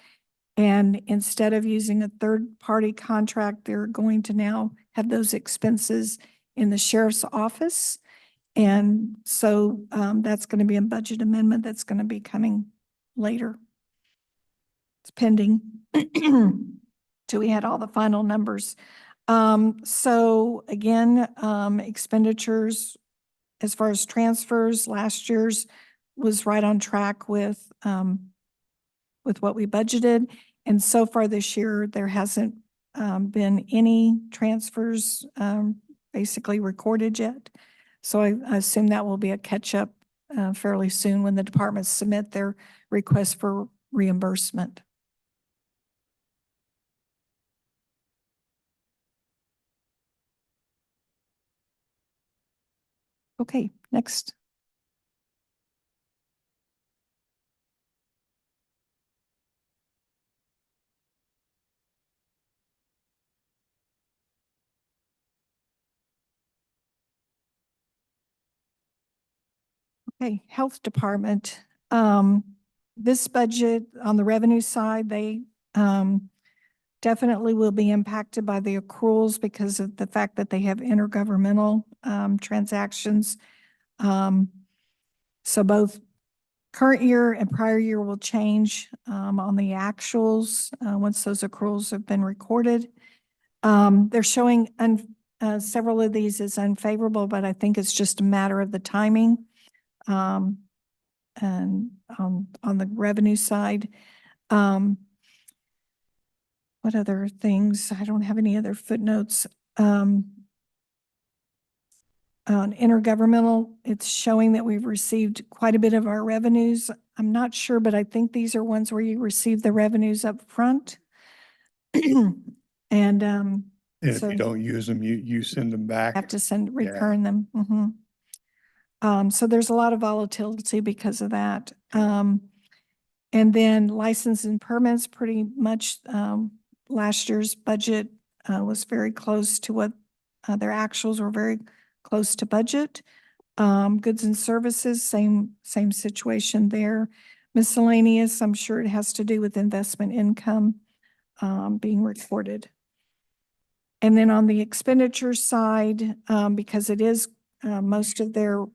S4: And instead of using a third-party contract, they're going to now have those expenses in the sheriff's office. And so that's going to be a budget amendment that's going to be coming later. It's pending till we had all the final numbers. So again, expenditures as far as transfers, last year's was right on track with what we budgeted. And so far this year, there hasn't been any transfers basically recorded yet. So I assume that will be a catch-up fairly soon when the departments submit their request for reimbursement. Okay, next. Okay, Health Department. This budget on the revenue side, they definitely will be impacted by the accruals because of the fact that they have intergovernmental transactions. So both current year and prior year will change on the actuals once those accruals have been recorded. They're showing several of these as unfavorable, but I think it's just a matter of the timing. And on the revenue side, what other things? I don't have any other footnotes. On intergovernmental, it's showing that we've received quite a bit of our revenues. I'm not sure, but I think these are ones where you receive the revenues up front. And
S1: And if
S4: so
S1: you don't use them, you send them back.
S4: have to return them. So there's a lot of volatility because of that. And then license and permits, pretty much last year's budget was very close to what their actuals were very close to budget. Goods and services, same situation there. Miscellaneous, I'm sure it has to do with investment income being recorded. And then on the expenditure side, because it is most of their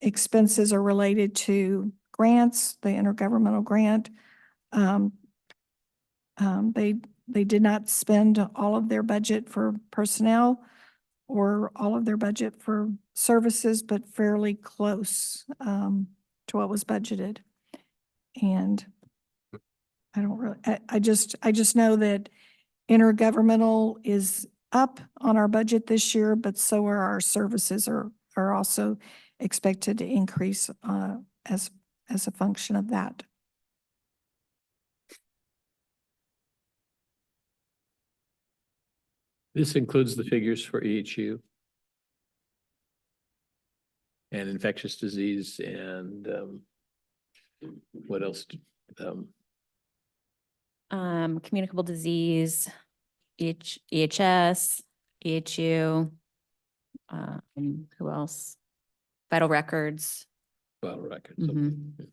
S4: expenses are related to grants, the intergovernmental grant. They did not spend all of their budget for personnel or all of their budget for services, but fairly close to what was budgeted. And I don't really, I just know that intergovernmental is up on our budget this year, but so are our services are also expected to increase as a function of that.
S5: This includes the figures for EHU and infectious disease and what else?
S2: Communicable disease, EHS, EHU, who else? Vital records.
S5: Vital records.
S2: Mhm.
S5: Okay.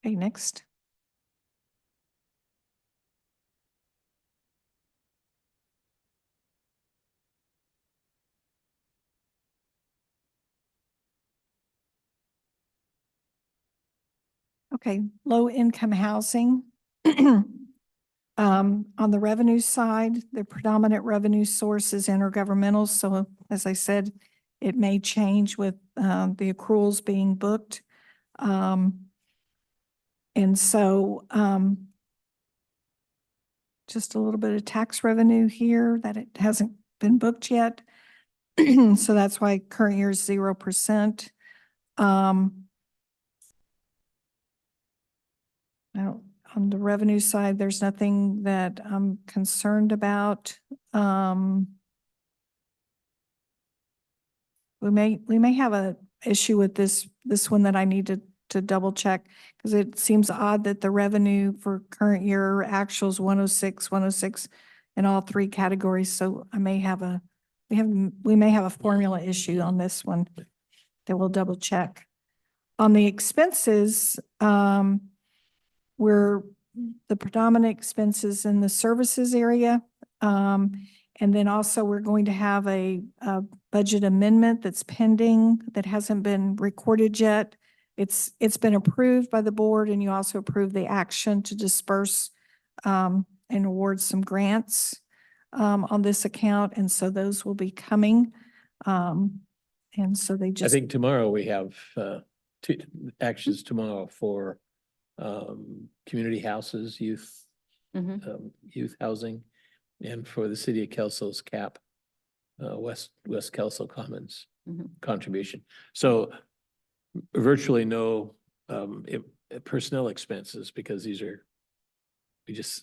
S4: Okay, next. Okay, low income housing. On the revenue side, the predominant revenue source is intergovernmental. So as I said, it may change with the accruals being booked. And so just a little bit of tax revenue here that it hasn't been booked yet. So that's why current year is 0%. Now, on the revenue side, there's nothing that I'm concerned about. We may have a issue with this one that I need to double check, because it seems odd that the revenue for current year actuals 106 in all three categories. So I may have we may have a formula issue on this one that we'll double check. On the expenses, we're the predominant expenses in the services area. And then also we're going to have a budget amendment that's pending that hasn't been recorded yet. It's been approved by the board, and you also approved the action to disperse and award some grants on this account. And so those will be coming. And so they
S5: I
S4: just.
S5: think tomorrow we have two actions tomorrow for community houses, youth housing, and for the city of Kelso's cap, West Kelso Commons contribution. So virtually no personnel expenses, because these are,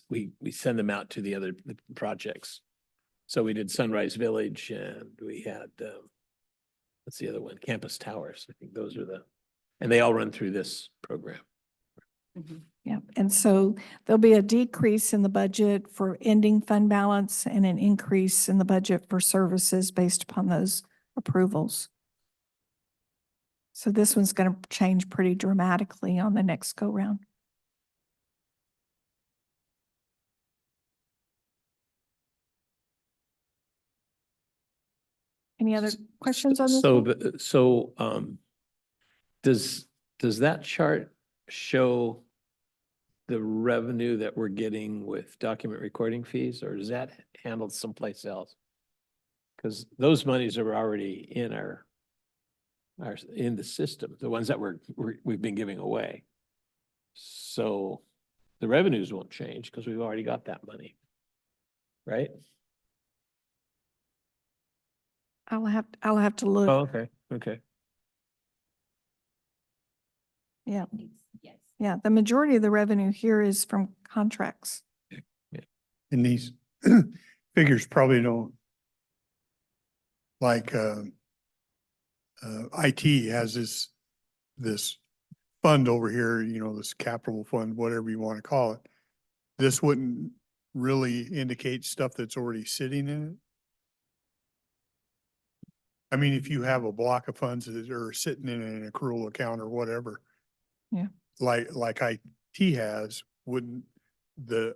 S5: we send them out to the other projects. So we did Sunrise Village, and we had, what's the other one? Campus Towers. I think those are and they all run through this program.
S4: Yeah, and so there'll be a decrease in the budget for ending fund balance and an increase in the budget for services based upon those approvals. So this one's going to change pretty dramatically on the next go round. Any other questions on this?
S5: Does that chart show the revenue that we're getting with document recording fees, or is that handled someplace else? Because those monies are already in in the system, the ones that we've been giving away. So the revenues won't change because we've already got that money, right?
S4: I'll have to look.
S5: Oh, okay.
S4: Yeah.
S2: Yes.
S4: Yeah, the majority of the revenue here is from contracts.
S1: And these figures probably don't, like, IT has this fund over here, this capital fund, whatever you want to call it. This wouldn't really indicate stuff that's already sitting in it. I mean, if you have a block of funds that are sitting in an accrual account or whatever.
S4: Yeah.
S1: Like IT has, wouldn't the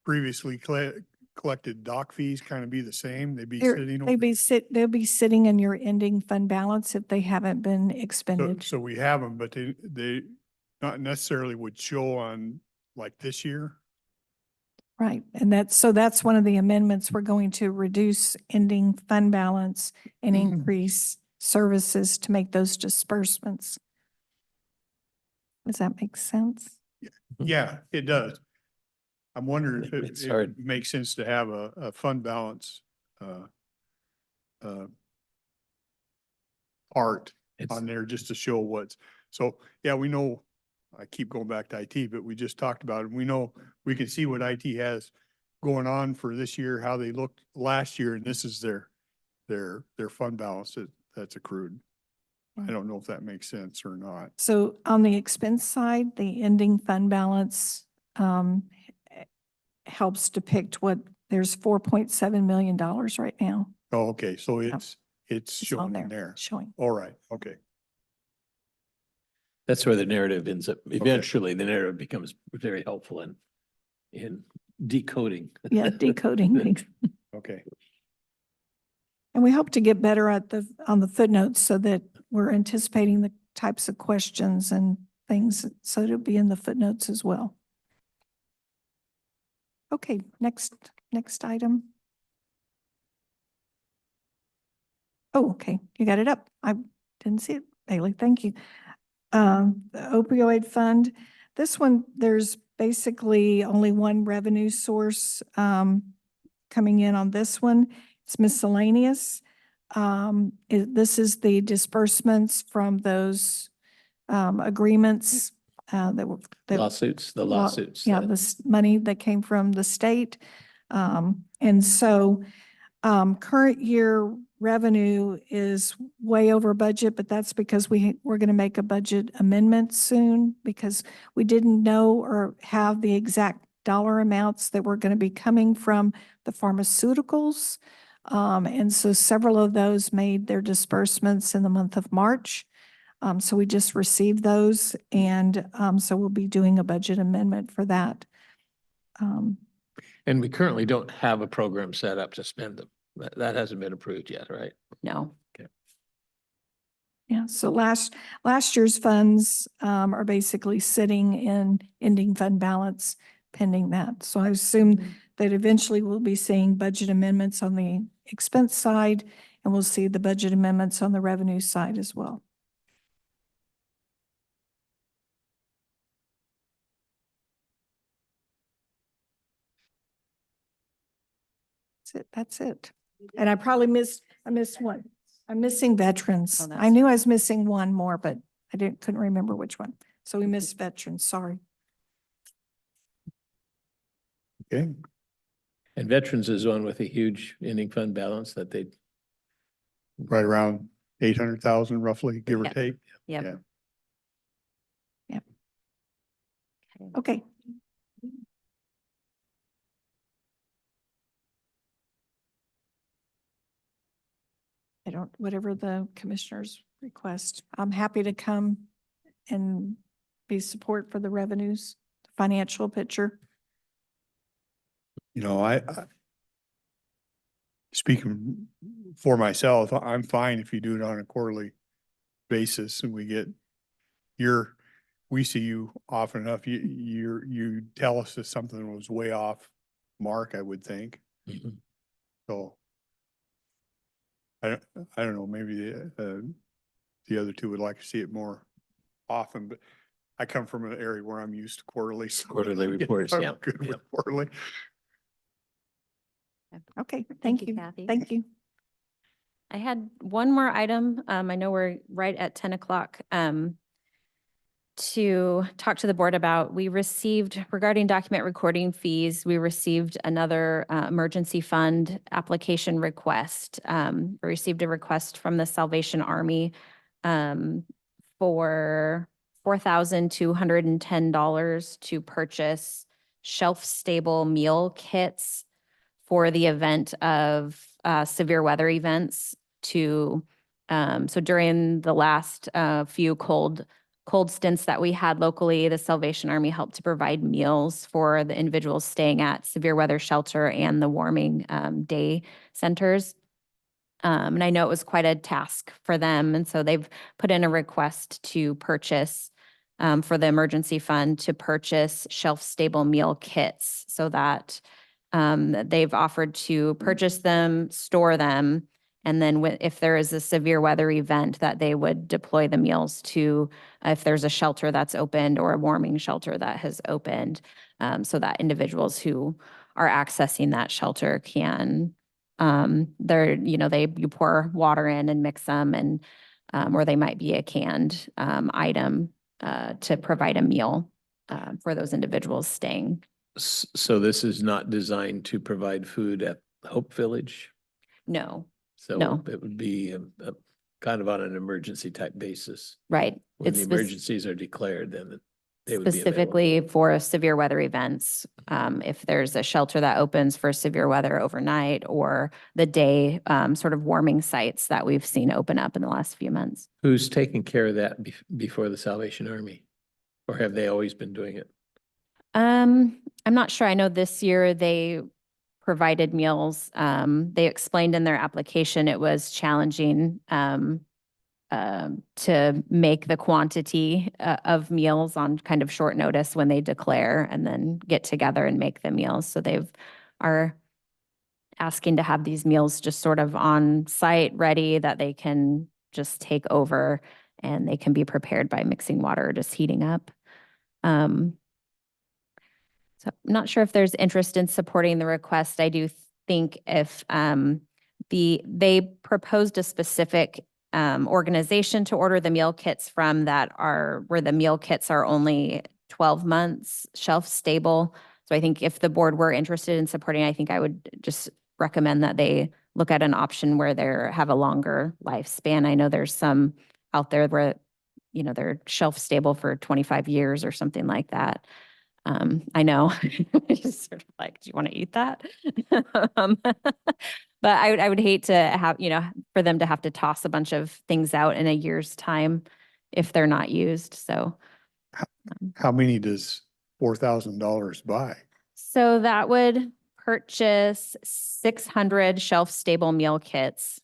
S1: previously collected doc fees kind of be the same? They'd be sitting over.
S4: They'll be sitting in your ending fund balance if they haven't been expended.
S1: So we have them, but they not necessarily would show on like this year.
S4: Right. And that's one of the amendments. We're going to reduce ending fund balance and increase services to make those disbursements. Does that make sense?
S1: Yeah, it does. I'm wondering if
S5: It's
S1: it
S5: hard.
S1: makes sense to have a fund balance part on there just to show so yeah, we know, I keep going back to IT, but we just talked about it. We know we can see what IT has going on for this year, how they looked last year, and this is their fund balance that's accrued. I don't know if that makes sense or not.
S4: So on the expense side, the ending fund balance helps depict there's $4.7 million right now.
S1: Oh, okay, so
S4: It's
S1: it's
S4: on
S1: showing in there.
S4: Showing.
S1: All right, okay.
S5: That's where the narrative ends up. Eventually, the narrative becomes very helpful in decoding.
S4: Yeah, decoding things.
S1: Okay.
S4: And we hope to get better on the footnotes so that we're anticipating the types of questions and things, so it'll be in the footnotes as well. Okay, next item. Oh, okay, you got it up. I didn't see it. Bailey, thank you. The opioid fund, this one, there's basically only one revenue source coming in on this one. It's miscellaneous. This is the disbursements from those agreements that were. that-
S5: Lawsuits, the
S4: law-
S5: lawsuits.
S4: Yeah,
S5: that-
S4: this money that came from the state. And so current year revenue is way over budget, but that's because we're going to make a budget amendment soon because we didn't know or have the exact dollar amounts that were going to be coming from the pharmaceuticals. And so several of those made their disbursements in the month of March. So we just received those, and so we'll be doing a budget amendment for that.
S5: And we currently don't have a program set up to spend them. That hasn't been approved yet, right?
S2: No.
S4: Yeah, so last year's funds are basically sitting in ending fund balance pending that. So I assume that eventually we'll be seeing budget amendments on the expense side, and we'll see the budget amendments on the revenue side as well. That's it. And I probably I missed one. I'm missing veterans.
S2: Oh,
S4: I
S2: that's
S4: knew I was missing one more, but I couldn't remember which one. So we missed veterans, sorry.
S1: Okay,
S5: And veterans is one with a huge ending fund balance that they,
S1: right around 800,000 roughly, give or
S2: Yep.
S1: take.
S2: Yep.
S1: Yeah.
S4: Okay. Whatever the commissioners request, I'm happy to come and be support for the revenues, financial picture.
S1: You know, I speaking for myself, I'm fine if you do it on a quarterly basis and we see you often enough, you tell us that something was way off mark, I would think.
S5: Mhm.
S1: So I don't know, maybe the other two would like to see it more often, but I come from an area where I'm used to quarterly. So
S5: Quarterly reports,
S1: I'm
S5: yeah,
S1: Good
S5: yeah.
S1: with quarterly.
S4: Okay,
S2: Thank
S4: thank
S2: you,
S4: you.
S2: Kathy.
S4: Thank you.
S2: I had one more item. I know we're right at 10 o'clock. To talk to the board about, we received regarding document recording fees, we received another emergency fund application request. We received a request from the Salvation Army for $4,210 to purchase shelf-stable meal kits for the event of severe weather events so during the last few cold stints that we had locally, the Salvation Army helped to provide meals for the individuals staying at severe weather shelter and the warming day centers. And I know it was quite a task for them. And so they've put in a request to purchase for the emergency fund to purchase shelf-stable meal kits so that they've offered to purchase them, store them, and then if there is a severe weather event that they would deploy the meals to if there's a shelter that's opened or a warming shelter that has opened, so that individuals who are accessing that shelter can, you pour water in and mix them and, or they might be a canned item to provide a meal for those individuals staying.
S5: So this is not designed to provide food at Hope Village?
S2: No,
S5: So
S2: No.
S5: it would be a kind of on an emergency type basis.
S2: right.
S5: When
S2: It's
S5: the emergencies are declared, then they would be available.
S2: specifically for severe weather events. If there's a shelter that opens for severe weather overnight or the day sort of warming sites that we've seen open up in the last few months.
S5: Who's taking care of that before the Salvation Army? Or have they always been doing it?
S2: I'm not sure. I know this year they provided meals. They explained in their application it was challenging to make the quantity of meals on kind of short notice when they declare and then get together and make the meals. So are asking to have these meals just sort of on site ready that they can just take over and they can be prepared by mixing water or just heating up. So I'm not sure if there's interest in supporting the request. I do think if they proposed a specific organization to order the meal kits from where the meal kits are only 12 months shelf stable. So I think if the board were interested in supporting, I think I would just recommend that they look at an option where they have a longer lifespan. I know there's some out there where, they're shelf stable for 25 years or something like that. I know, it's sort of like, do you want to eat that? But I would hate to have, for them to have to toss a bunch of things out in a year's time if they're not used. So.
S1: How many does $4,000 buy?
S2: So that would purchase 600 shelf-stable meal kits.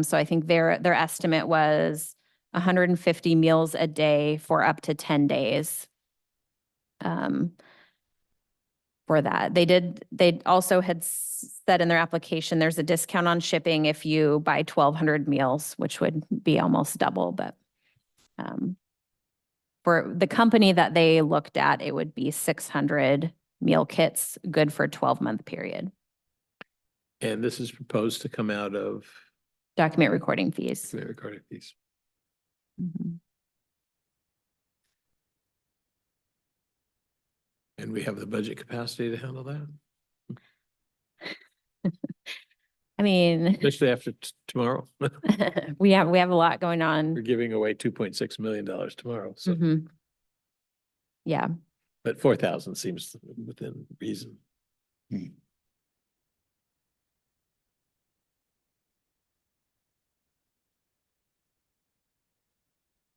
S2: So I think their estimate was 150 meals a day for up to 10 days. For that. They also had said in their application, there's a discount on shipping if you buy 1,200 meals, which would be almost double, but for the company that they looked at, it would be 600 meal kits, good for a 12-month period.
S5: And this is proposed to come out of
S2: Document recording fees.
S5: recording fees.
S2: Mhm.
S5: And we have the budget capacity to handle that,
S2: I mean,
S5: especially after tomorrow.
S2: we have a lot going on.
S5: We're giving away $2.6 million tomorrow, so,
S2: Mhm. Yeah.
S5: but 4,000 seems within reason.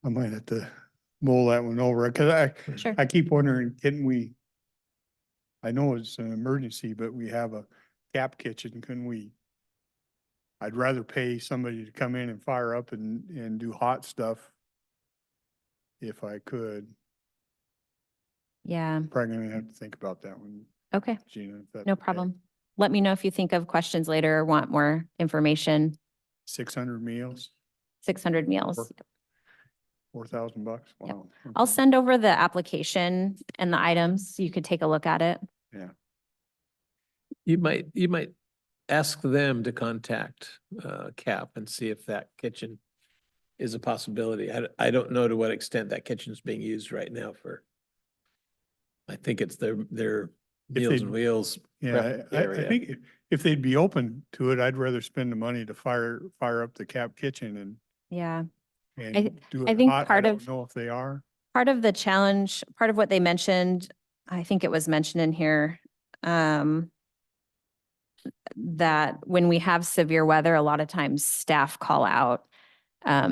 S1: I might have to mull that one over, because
S2: Sure.
S1: I keep wondering, I know it's an emergency, but we have a gap kitchen, I'd rather pay somebody to come in and fire up and do hot stuff if I could.
S2: Yeah.
S1: Probably gonna have to think about that one,
S2: Okay.
S1: Gina. if that's
S2: No
S1: okay.
S2: problem. Let me know if you think of questions later or want more information.
S1: 600 meals,
S2: 600 meals.
S1: $4,000.
S2: Yep.
S1: Wow.
S2: I'll
S1: okay.
S2: send over the application and the items so you could take a look at it.
S1: Yeah.
S5: You might ask them to contact CAP and see if that kitchen is a possibility. I don't know to what extent that kitchen is being used right now for. I think it's their Meals
S1: they-
S5: and Wheels.
S1: Yeah,
S5: prep
S1: I
S5: area.
S1: think if they'd be open to it, I'd rather spend the money to fire up the cap kitchen
S2: Yeah.
S1: and do
S2: I
S1: it
S2: think
S1: hot. I
S2: part
S1: don't
S2: of-
S1: know if they are.
S2: Part of the challenge, part of what they mentioned, I think it was mentioned in here, that when we have severe weather, a lot of times staff call out.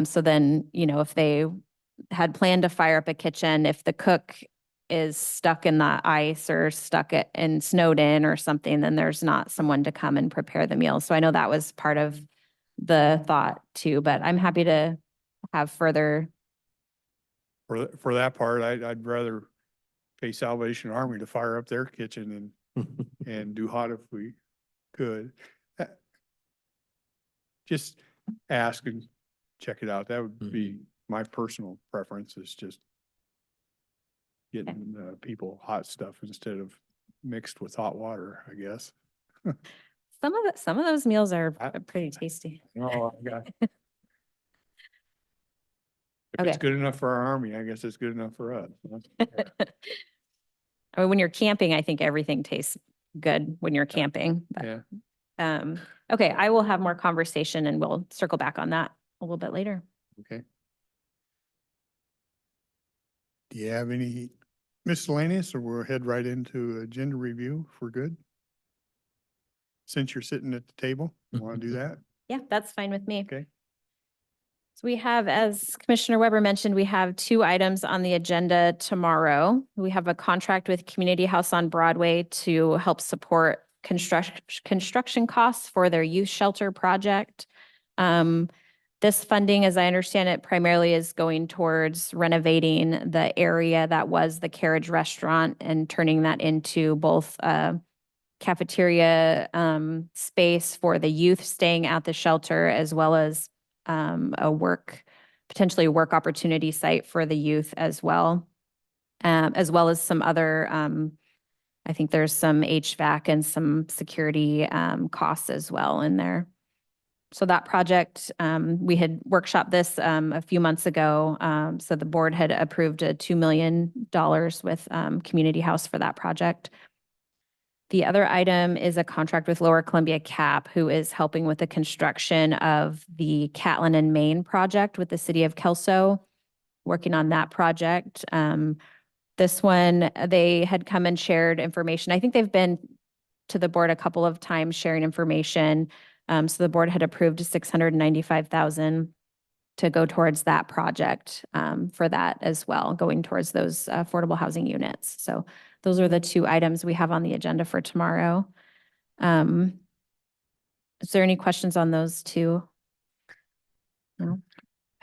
S2: So then, if they had planned to fire up a kitchen, if the cook is stuck in the ice or stuck and snowed in or something, then there's not someone to come and prepare the meal. So I know that was part of the thought too, but I'm happy to have further.
S1: For that part, I'd rather pay Salvation Army to fire up their kitchen and do hot if we could. Just ask and check it out. That would be my personal preference, is just getting people hot stuff instead of mixed with hot water, I guess.
S2: Some of those meals are
S1: I-
S2: pretty tasty.
S1: Oh, I got. If
S2: Okay.
S1: it's good enough for our army, I guess it's good enough for us. huh?
S2: I mean, when you're camping, I think everything tastes good when you're camping. But,
S1: Yeah,
S2: okay, I will have more conversation and we'll circle back on that a little bit later.
S1: okay. Do you have any miscellaneous, or we'll head right into agenda review if we're good? Since you're sitting at the table, want to do that?
S2: Yeah, that's fine with me.
S1: Okay.
S2: So we have, as Commissioner Weber mentioned, we have 2 items on the agenda tomorrow. We have a contract with Community House on Broadway to help support construction costs for their youth shelter project. This funding, as I understand it, primarily is going towards renovating the area that was the Carriage Restaurant and turning that into both cafeteria space for the youth staying at the shelter, as well as potentially a work opportunity site for the youth as well as some other, I think there's some HVAC and some security costs as well in there. So that project, we had workshopped this a few months ago. So the board had approved a $2 million with Community House for that project. The other item is a contract with Lower Columbia CAP, who is helping with the construction of the Catlin and Maine project with the city of Kelso, working on that project. This one, they had come and shared information. I think they've been to the board a couple of times sharing information. So the board had approved $695,000 to go towards that project for that as well, going towards those affordable housing units. So those are the two items we have on the agenda for tomorrow. Is there any questions on those two? No?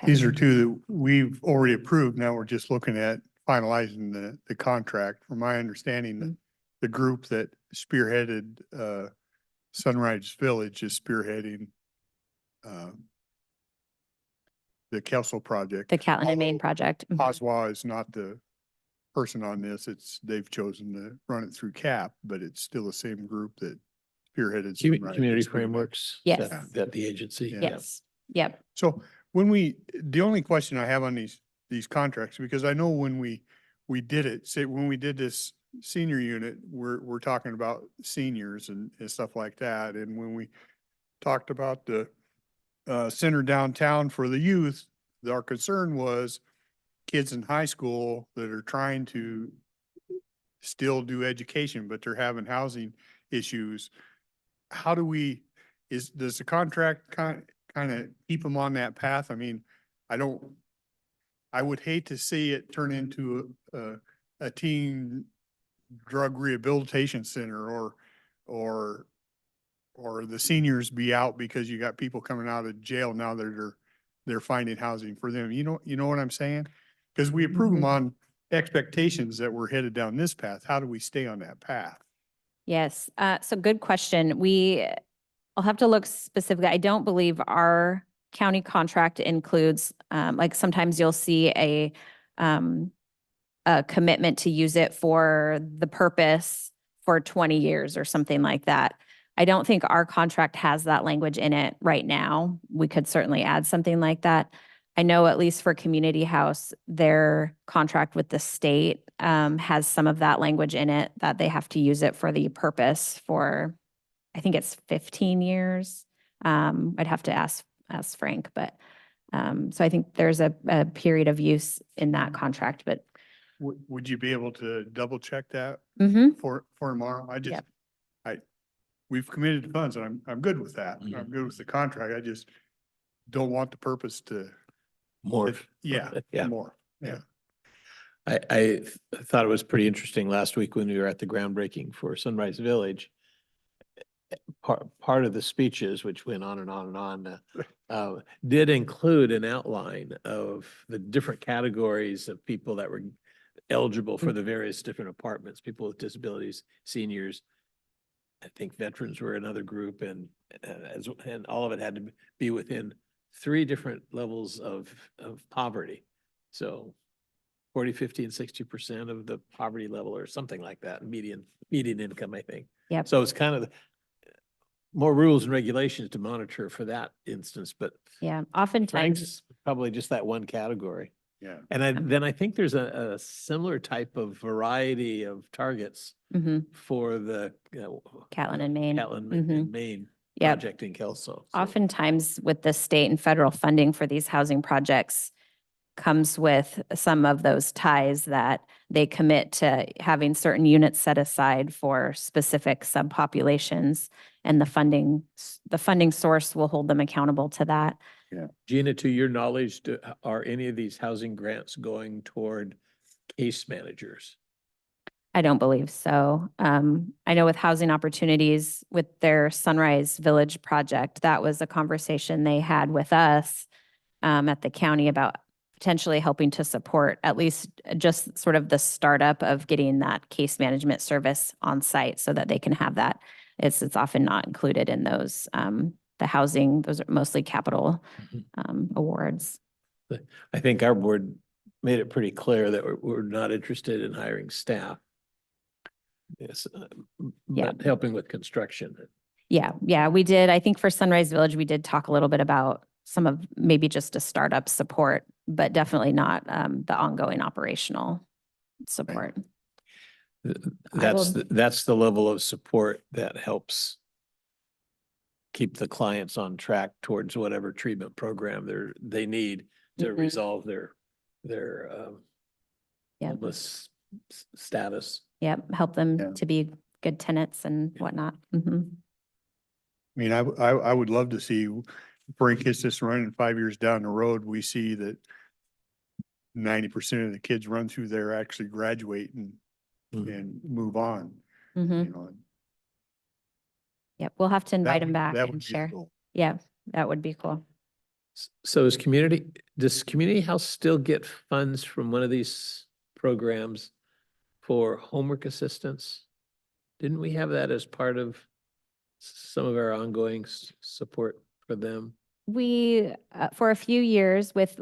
S2: Okay.
S1: These are two that we've already approved. Now we're just looking at finalizing the contract. From my understanding, the group that spearheaded Sunrise Village is spearheading the Kelso project.
S2: The Catlin and Maine project. Mhm.
S1: Oswa is not the person on this. They've chosen to run it through CAP, but it's still the same group that spearheaded. Sunrise.
S5: Community
S1: It's pretty much-
S5: frameworks.
S2: Yes.
S5: That the agency.
S1: Yeah.
S2: Yes. Yep.
S1: So the only question I have on these contracts, because I know when we did it, say, when we did this senior unit, we're talking about seniors and stuff like that. And when we talked about the center downtown for the youth, our concern was kids in high school that are trying to still do education, but they're having housing issues. How do does the contract kind of keep them on that path? I mean, I would hate to see it turn into a teen drug rehabilitation center or the seniors be out because you got people coming out of jail now that they're finding housing for them. You know what I'm saying? Because we approve them on expectations that we're headed down this path. How do we stay on that path?
S2: Yes. So good question. I'll have to look specifically. I don't believe our county contract includes, like sometimes you'll see a commitment to use it for the purpose for 20 years or something like that. I don't think our contract has that language in it right now. We could certainly add something like that. I know at least for Community House, their contract with the state has some of that language in it that they have to use it for the purpose for, I think it's 15 years. I'd have to ask Frank, but so I think there's a period of use in that contract, but.
S1: Would you be able to double check that
S2: Mhm.
S1: for tomorrow?
S2: Yep.
S1: We've committed to funds and I'm good with that.
S5: Mhm.
S1: I'm good with the contract. I just don't want the purpose to.
S5: More.
S1: Yeah.
S5: Yeah.
S1: More. Yeah.
S5: I thought it was pretty interesting last week when we were at the groundbreaking for Sunrise Village. Part of the speeches, which went on and on and on, did include an outline of the different categories of people that were eligible for the various different apartments, people with disabilities, seniors. I think veterans were another group, and all of it had to be within 3 different levels of poverty. So 40, 50, and 60% of the poverty level or something like that, median income, I think.
S2: Yep.
S5: So it's kind of more rules and regulations to monitor for that instance, but
S2: Yeah, oftentimes,
S5: Frank's probably just that one category.
S1: Yeah.
S5: And then I think there's a similar type of variety of targets
S2: mhm,
S5: for the
S2: Catlin and Maine.
S5: Catlin
S2: Mhm.
S5: and Maine
S2: Yep.
S5: project in Kelso. So-
S2: Oftentimes with the state and federal funding for these housing projects comes with some of those ties that they commit to having certain units set aside for specific subpopulations, and the funding source will hold them accountable to that.
S5: Gina, to your knowledge, are any of these housing grants going toward case managers?
S2: I don't believe so. I know with housing opportunities with their Sunrise Village project, that was a conversation they had with us at the county about potentially helping to support at least just sort of the startup of getting that case management service on site so that they can have that. It's often not included in those, the housing, those are mostly capital awards.
S5: I think our board made it pretty clear that we're not interested in hiring staff. Yes,
S2: Yeah.
S5: but helping with construction.
S2: Yeah, we did. I think for Sunrise Village, we did talk a little bit about some of maybe just a startup support, but definitely not the ongoing operational support.
S5: That's the level of support that helps keep the clients on track towards whatever treatment program they need to
S2: Mhm.
S5: resolve their
S2: Yep.
S5: homeless status.
S2: Yep, help them
S1: Yeah.
S2: to be good tenants and whatnot.
S1: I mean, I would love to see Frank hits this running 5 years down the road, we see that 90% of the kids run through there actually graduate and move on, you know.
S2: Yep, we'll have to invite them back
S1: That
S2: and
S1: would be
S2: share.
S1: cool.
S2: Yeah, that would be cool.
S5: So does Community House still get funds from one of these programs for homework assistance? Didn't we have that as part of some of our ongoing support for them?
S2: We, for a few years with,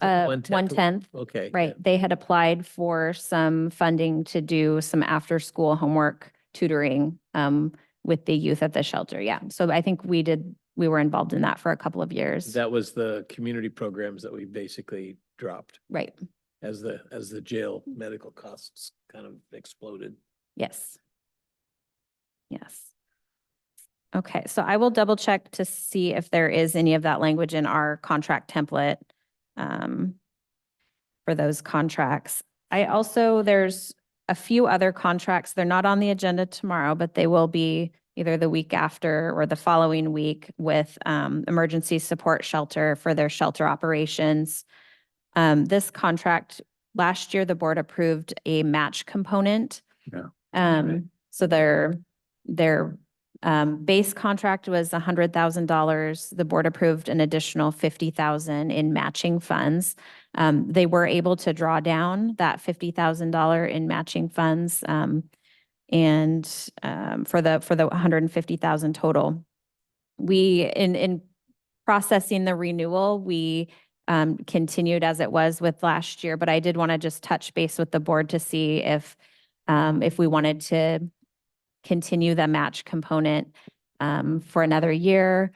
S2: one-tenth,
S5: Okay.
S2: right, they had applied for some funding to do some after-school homework tutoring, with the youth at the shelter. Yeah, so I think we were involved in that for a couple of years.
S5: That was the community programs that we basically dropped
S2: Right,
S5: as the jail medical costs kind of exploded.
S2: yes. Yes. Okay, so I will double check to see if there is any of that language in our contract template for those contracts. There's a few other contracts. They're not on the agenda tomorrow, but they will be either the week after or the following week with emergency support shelter for their shelter operations. This contract, last year, the board approved a match component.
S1: Yeah.
S2: So their base contract was $100,000. The board approved an additional $50,000 in matching funds. They were able to draw down that $50,000 in matching funds, and for the $150,000 total. We in processing the renewal, we continued as it was with last year, but I did want to just touch base with the board to see if we wanted to continue the match component for another year,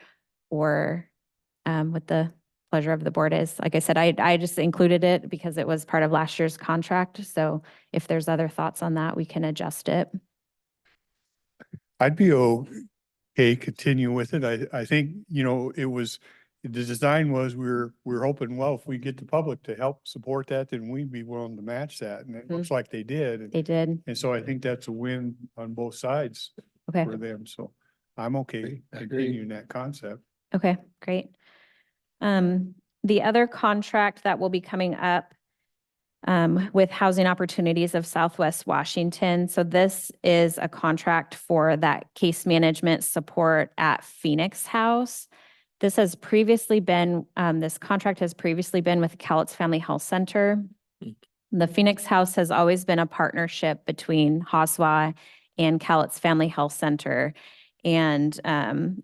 S2: or what the pleasure of the board is. Like I said, I just included it because it was part of last year's contract. So if there's other thoughts on that, we can adjust it.
S1: I'd be okay, continue with it. I think, you know, the design was, we're hoping, well, if we get the public to help support that, then we'd be willing to match that. And it looks like they did.
S2: They did.
S1: And so I think that's a win on both sides
S2: Okay.
S1: for them. So I'm okay
S5: Agreed.
S1: continuing that concept.
S2: Okay, great. The other contract that will be coming up with Housing Opportunities of Southwest Washington. So this is a contract for that case management support at Phoenix House. This has previously been, this contract has previously been with Cowlitz Family Health Center. The Phoenix House has always been a partnership between HOSWA and Cowlitz Family Health Center. And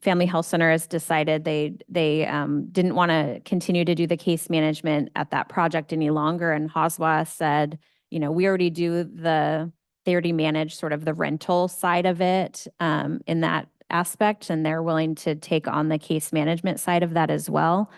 S2: Family Health Center has decided they didn't want to continue to do the case management at that project any longer. And HOSWA said, you know, we already they already manage sort of the rental side of it in that aspect, and they're willing to take on the case management side of that as well.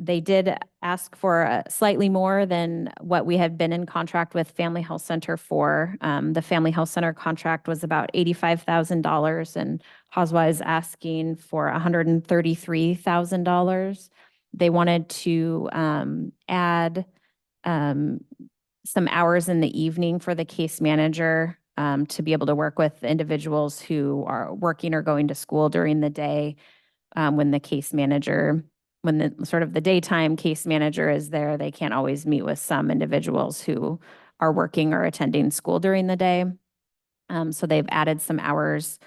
S2: They did ask for slightly more than what we had been in contract with Family Health Center for. The Family Health Center contract was about $85,000, and HOSWA is asking for $133,000. They wanted to add some hours in the evening for the case manager to be able to work with individuals who are working or going to school during the day when the case manager, when the sort of the daytime case manager is there, they can't always meet with some individuals who are working or attending school during the day. So they've added some hours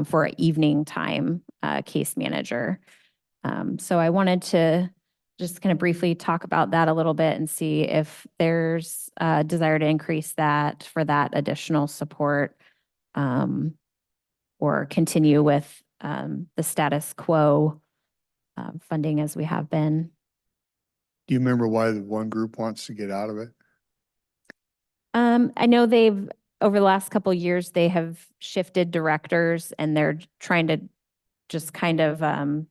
S2: for an evening time case manager. So I wanted to just kind of briefly talk about that a little bit and see if there's a desire to increase that for that additional support, or continue with the status quo funding as we have been.
S1: Do you remember why the one group wants to get out of it?
S2: I know they've, over the last couple of years, they have shifted directors and they're trying to just kind of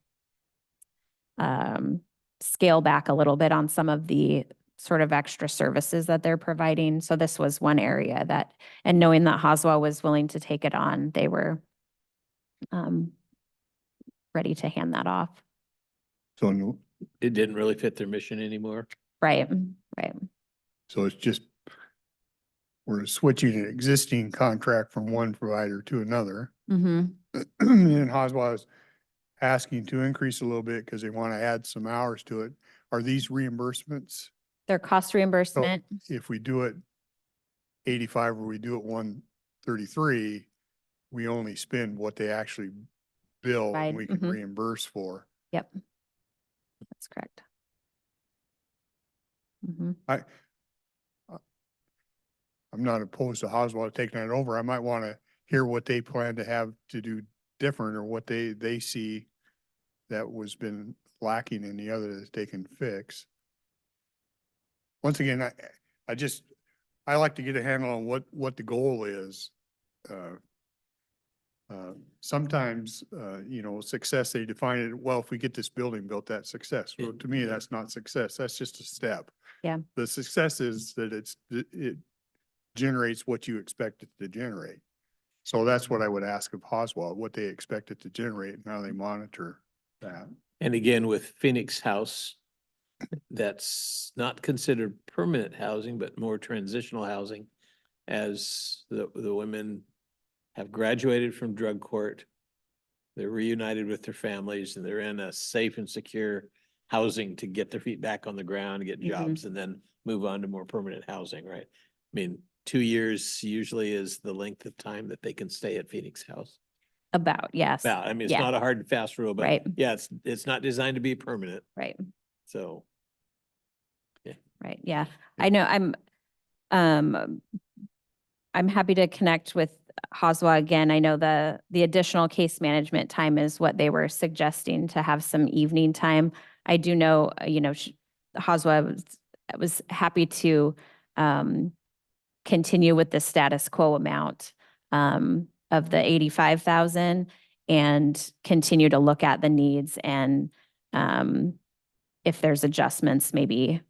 S2: scale back a little bit on some of the sort of extra services that they're providing. So this was one area that, and knowing that Hoswa was willing to take it on, they were ready to hand that off.
S1: So,
S5: It didn't really fit their mission anymore.
S2: Right, right.
S1: so it's just, we're switching an existing contract from one provider to another.
S2: Mm-hmm.
S1: And Hoswa is asking to increase a little bit because they want to add some hours to it. Are these reimbursements?
S2: Their cost reimbursement.
S1: If we do it 85 or we do it 133, we only spend what they actually bill
S2: Right,
S1: and we can
S2: mhm.
S1: reimburse for.
S2: Yep. That's correct. Mm-hmm.
S1: I'm not opposed to Hoswa taking that over. I might want to hear what they plan to have to do different or what they see that was been lacking in the other that they can fix. Once again, I like to get a handle on what the goal is. Sometimes, success, they define it, well, if we get this building built, that's success. Well, to me, that's not success. That's just a step.
S2: Yeah.
S1: The success is that it generates what you expect it to generate. So that's what I would ask of Hoswa, what they expect it to generate and how they monitor that.
S5: And again, with Phoenix House, that's not considered permanent housing, but more transitional housing as the women have graduated from drug court. They're reunited with their families and they're in a safe and secure housing to get their feet back on the ground, get jobs, and then move on to more permanent housing, right? I mean, 2 years usually is the length of time that they can stay at Phoenix House.
S2: About, yes.
S5: About, I mean, it's
S2: Yeah.
S5: not a hard and fast rule, but
S2: Right.
S5: yeah, it's not designed to be permanent.
S2: Right.
S5: So
S2: Right. Yeah. I know I'm happy to connect with Hoswa again. I know the additional case management time is what they were suggesting, to have some evening time. I do know, Hoswa was happy to continue with the status quo amount of the 85,000 and continue to look at the needs and if there's adjustments, maybe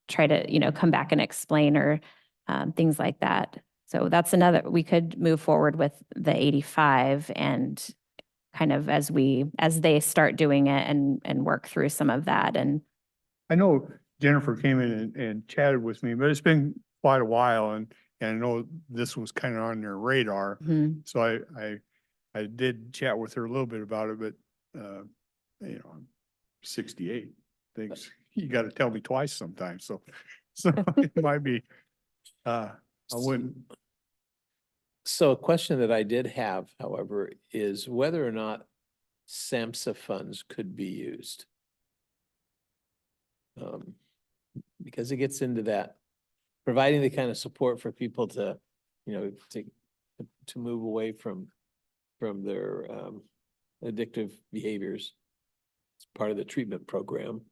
S2: try to, come back and explain or things like that. So that's another, we could move forward with the 85 and kind of as they start doing it and work through some of that. And
S1: I know Jennifer came in and chatted with me, but it's been quite a while and I know this was kind of on their radar. So I did chat with her a little bit about it, but I'm 68. Things you got to tell me twice sometimes. So it might be, I wouldn't.
S5: So a question that I did have, however, is whether or not SAMHSA funds could be used. Because it gets into that, providing the kind of support for people to, to move away from their addictive behaviors. It's part of the treatment program.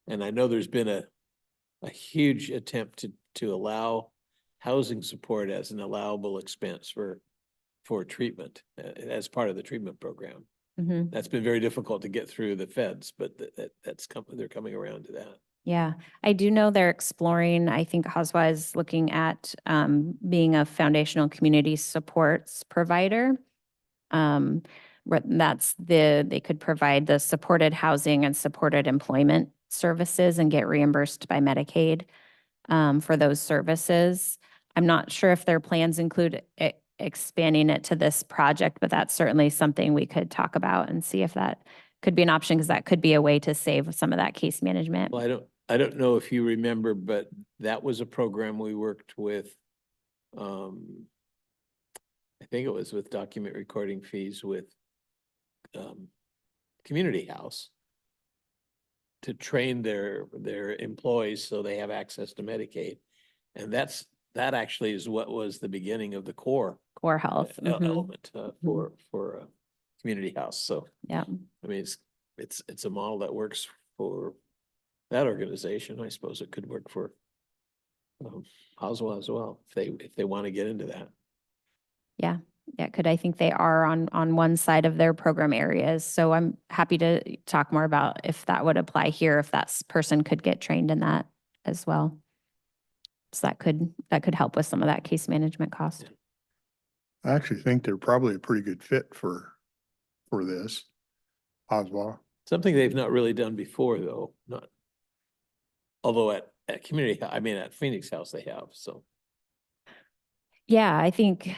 S5: And I know there's been a huge attempt to allow housing support as an allowable expense for treatment as part of the treatment program. That's been very difficult to get through the feds, but they're coming around to that.
S2: yeah, I do know they're exploring, I think Hoswa is looking at being a foundational community supports provider. They could provide the supported housing and supported employment services and get reimbursed by Medicaid for those services. I'm not sure if their plans include expanding it to this project, but that's certainly something we could talk about and see if that could be an option, because that could be a way to save some of that case management.
S5: Well, I don't know if you remember, but that was a program we worked with. I think it was with document recording fees with community house to train their employees so they have access to Medicaid. And that actually is what was the beginning of the core
S2: Core health. Mhm.
S5: element for a community house. So,
S2: Yeah.
S5: I mean, it's a model that works for that organization. I suppose it could work for Oswald as well, if they want to get into that.
S2: Yeah. Yeah. I think they are on one side of their program areas. So I'm happy to talk more about if that would apply here, if that person could get trained in that as well. So that could help with some of that case management cost.
S1: I actually think they're probably a pretty good fit for this. Oswald.
S5: Something they've not really done before, though, although at at Phoenix House they have, so.
S2: Yeah, I think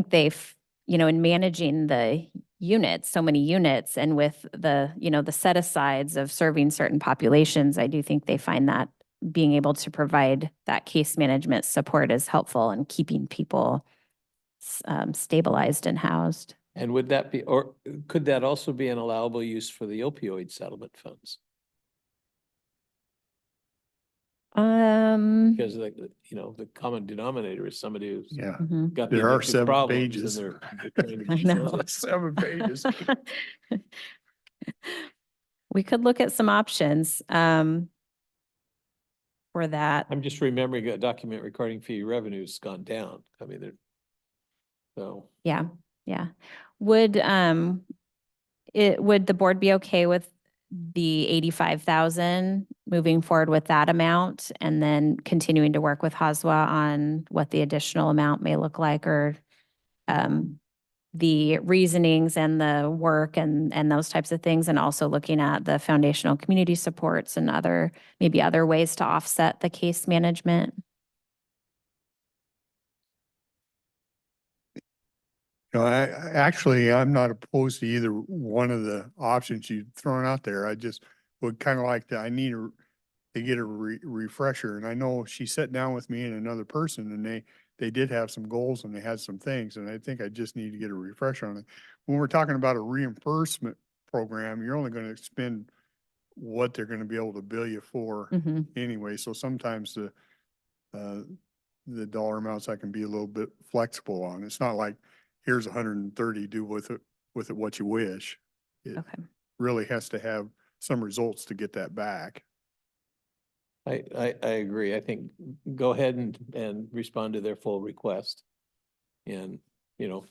S2: they've, in managing the units, so many units, and with the set asides of serving certain populations, I do think they find that being able to provide that case management support is helpful in keeping people stabilized and housed.
S5: And would that be, or could that also be an allowable use for the opioid settlement funds? Because the common denominator is somebody who's
S1: Yeah,
S2: Mhm.
S5: got the
S1: There are
S5: addictive
S1: 7
S5: problems
S1: pages.
S5: and they're trying to
S2: I
S5: get
S2: know.
S5: those.
S1: 7 pages.
S2: We could look at some options for that.
S5: I'm just remembering a document recording fee revenue's gone down. I mean, so.
S2: Yeah, yeah. Would the board be okay with the 85,000 moving forward with that amount and then continuing to work with Haswa on what the additional amount may look like, or the reasonings and the work and those types of things, and also looking at the foundational community supports and maybe other ways to offset the case management?
S1: I'm not opposed to either one of the options you've thrown out there. I just would kind of like I need to get a refresher. And I know she sat down with me and another person, and they did have some goals and they had some things. And I think I just need to get a refresher on it. When we're talking about a reimbursement program, you're only going to spend what they're going to be able to bill you for
S2: Mhm.
S1: anyway. So sometimes the dollar amounts I can be a little bit flexible on. It's not like, here's 130, do with it what you wish. It
S2: Okay.
S1: really has to have some results to get that back.
S5: I agree. I think go ahead and respond to their full request. And, you're